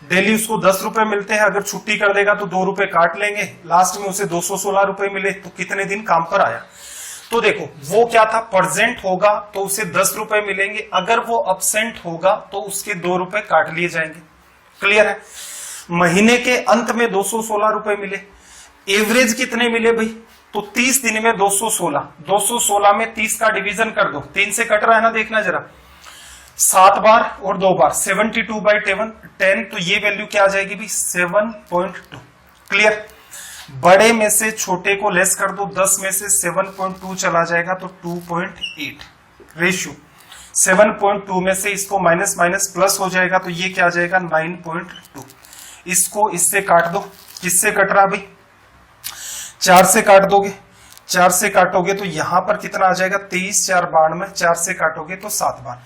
डेली उसको 10 रुपए मिलते हैं, अगर छुट्टी कर देगा तो 2 रुपए काट लेंगे, लास्ट में उसे 216 रुपए मिले, तो कितने दिन काम पर आया। तो देखो वो क्या था, प्रेजेंट होगा तो उसे 10 रुपए मिलेंगे, अगर वो अब्सेंट होगा तो उसके 2 रुपए काट लिए जाएंगे। क्लियर है। महीने के अंत में 216 रुपए मिले, एवरेज कितने मिले भाई, तो 30 दिन में 216 में 30 का डिवीजन कर दो, 3 से कट रहा है ना, देखना जरा, 7 बार और 2 बार 72/10, तो ये वैल्यू क्या आ जाएगी भी 7.2। क्लियर। बड़े में से छोटे को लेस कर दो, 10 में से 7.2 चला जाएगा तो 2.8। रेशियो 7.2 में से इसको माइनस माइनस प्लस हो जाएगा, तो ये क्या आ जाएगा 9.2। इसको इससे काट दो, किससे कट रहा भाई, 4 से काट दोगे, 4 से काटोगे तो यहां पर कितना आ जाएगा 23 4 92, 4 से काटोगे तो 7 बार।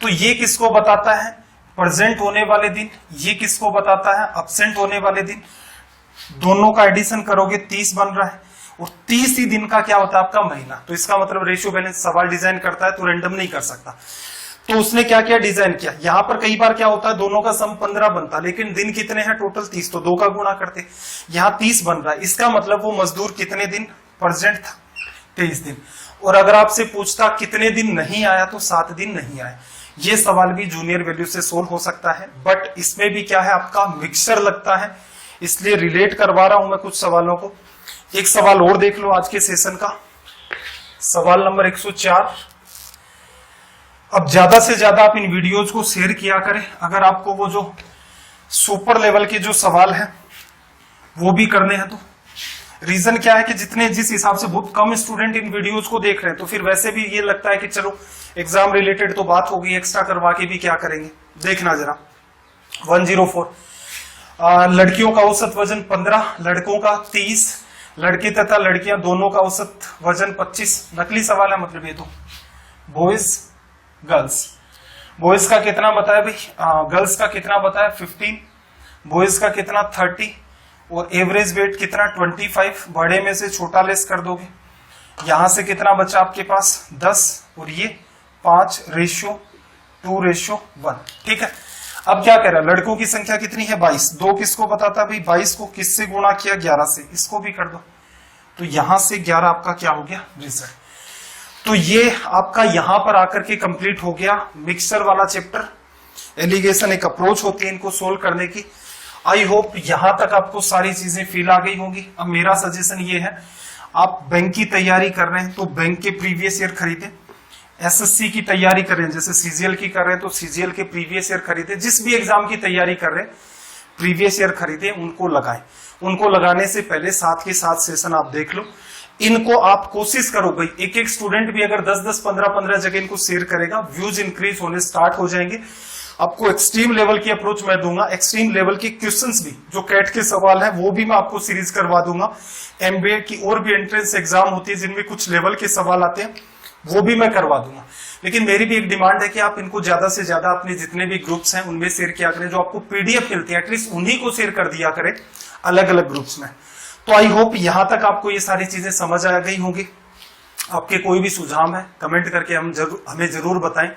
तो ये किसको बताता है, प्रेजेंट होने वाले दिन, ये किसको बताता है, अब्सेंट होने वाले दिन। दोनों का एडिशन करोगे 30 बन रहा है, और 30 ही दिन का क्या होता है आपका महीना। तो इसका मतलब रेशियो बैलेंस सवाल डिजाइन करता है तो रैंडम नहीं कर सकता। तो उसने क्या किया, डिजाइन किया। यहां पर कई बार क्या होता है, दोनों का सम 15 बनता, लेकिन दिन कितने हैं टोटल 30, तो 2 का गुणा करते, यहां 30 बन रहा है, इसका मतलब वो मजदूर कितने दिन प्रेजेंट था, 23 दिन। और अगर आपसे पूछता कितने दिन नहीं आया, तो 7 दिन नहीं आया। ये सवाल भी जूनियर वैल्यू से सोल्व हो सकता है, बट इसमें भी क्या है आपका मिक्सचर लगता है, इसलिए रिलेट करवा रहा हूं मैं कुछ सवालों को। एक सवाल और देख लो आज के सेशन का, सवाल नंबर 104। अब ज्यादा से ज्यादा आप इन वीडियोज को शेयर किया करें, अगर आपको वो जो सुपर लेवल के जो सवाल है वो भी करने हैं तो। रीजन क्या है कि जिस हिसाब से बहुत कम स्टूडेंट इन वीडियोज को देख रहे हैं, तो फिर वैसे भी ये लगता है कि चलो एग्जाम रिलेटेड तो बात होगी, एक्स्ट्रा करवा के भी क्या करेंगे। देखना जरा 104, लड़कियों का औसत वजन 15, लड़कों का 30, लड़के तथा लड़कियां दोनों का औसत वजन 25। नकली सवाल है मतलब ये तो। बॉयज गर्ल्स, बॉयज का कितना बताया भाई, गर्ल्स का कितना बताया 15, बॉयज का कितना 30, और एवरेज वेट कितना 25। बड़े में से छोटा लेस कर दोगे, यहां से कितना बचा आपके पास 10, और ये 5, रेशियो 2:1। ठीक है। अब क्या कह रहा है, लड़कों की संख्या कितनी है 22, 2 किसको बताता भाई, 22 को किससे गुणा किया 11 से, इसको भी कर दो, तो यहां से 11 आपका क्या हो गया रिजल्ट। तो ये आपका यहां पर आकर के कंप्लीट हो गया मिक्सचर वाला चैप्टर। एलिगेशन एक अप्रोच होती है इनको सोल्व करने की। आई होप यहां तक आपको सारी चीजें फील आ गई होंगी। अब मेरा सजेशन ये है, आप बैंक की तैयारी कर रहे हैं तो बैंक के प्रीवियस ईयर खरीदें, एसएससी की तैयारी कर रहे हैं जैसे सीजीएल की कर रहे हैं तो सीजीएल के प्रीवियस ईयर खरीदें, जिस भी एग्जाम की तैयारी कर रहे हैं प्रीवियस ईयर खरीदें, उनको लगाएं। उनको लगाने से पहले साथ के साथ सेशन आप देख लो, इनको आप कोशिश करो भाई, एक एक स्टूडेंट भी अगर 10-10, 15-15 जगह इनको शेयर करेगा, व्यूज इंक्रीज होने स्टार्ट हो जाएंगे। आपको एक्सट्रीम लेवल की अप्रोच मैं दूंगा, एक्सट्रीम लेवल के क्वेश्चंस भी, जो कैट के सवाल है वो भी मैं आपको सीरीज करवा दूंगा। एमबीए की और भी एंट्रेंस एग्जाम होती है जिनमें कुछ लेवल के सवाल आते हैं, वो भी मैं करवा दूंगा। लेकिन मेरी भी एक डिमांड है कि आप इनको ज्यादा से ज्यादा अपने जितने भी ग्रुप्स हैं उनमें शेयर किया करें, जो आपको पीडीएफ मिलती है एटलीस्ट उन्हीं को शेयर कर दिया करें अलग अलग ग्रुप्स में। तो आई होप यहां तक आपको ये सारी चीजें समझ आ गई होंगी। आपके कोई भी सुझाव है कमेंट करके हमें जरूर बताएं,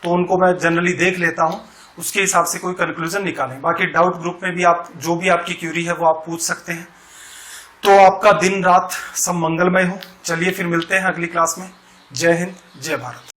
तो उनको मैं जनरली देख लेता हूं, उसके हिसाब से कोई कंक्लूजन निकालें। बाकी डाउट ग्रुप में भी आप जो भी आपकी क्यूरी है वो आप पूछ सकते हैं। तो आपका दिन रात सब मंगलमय हो। चलिए फिर मिलते हैं अगली क्लास में। जय हिंद, जय भारत।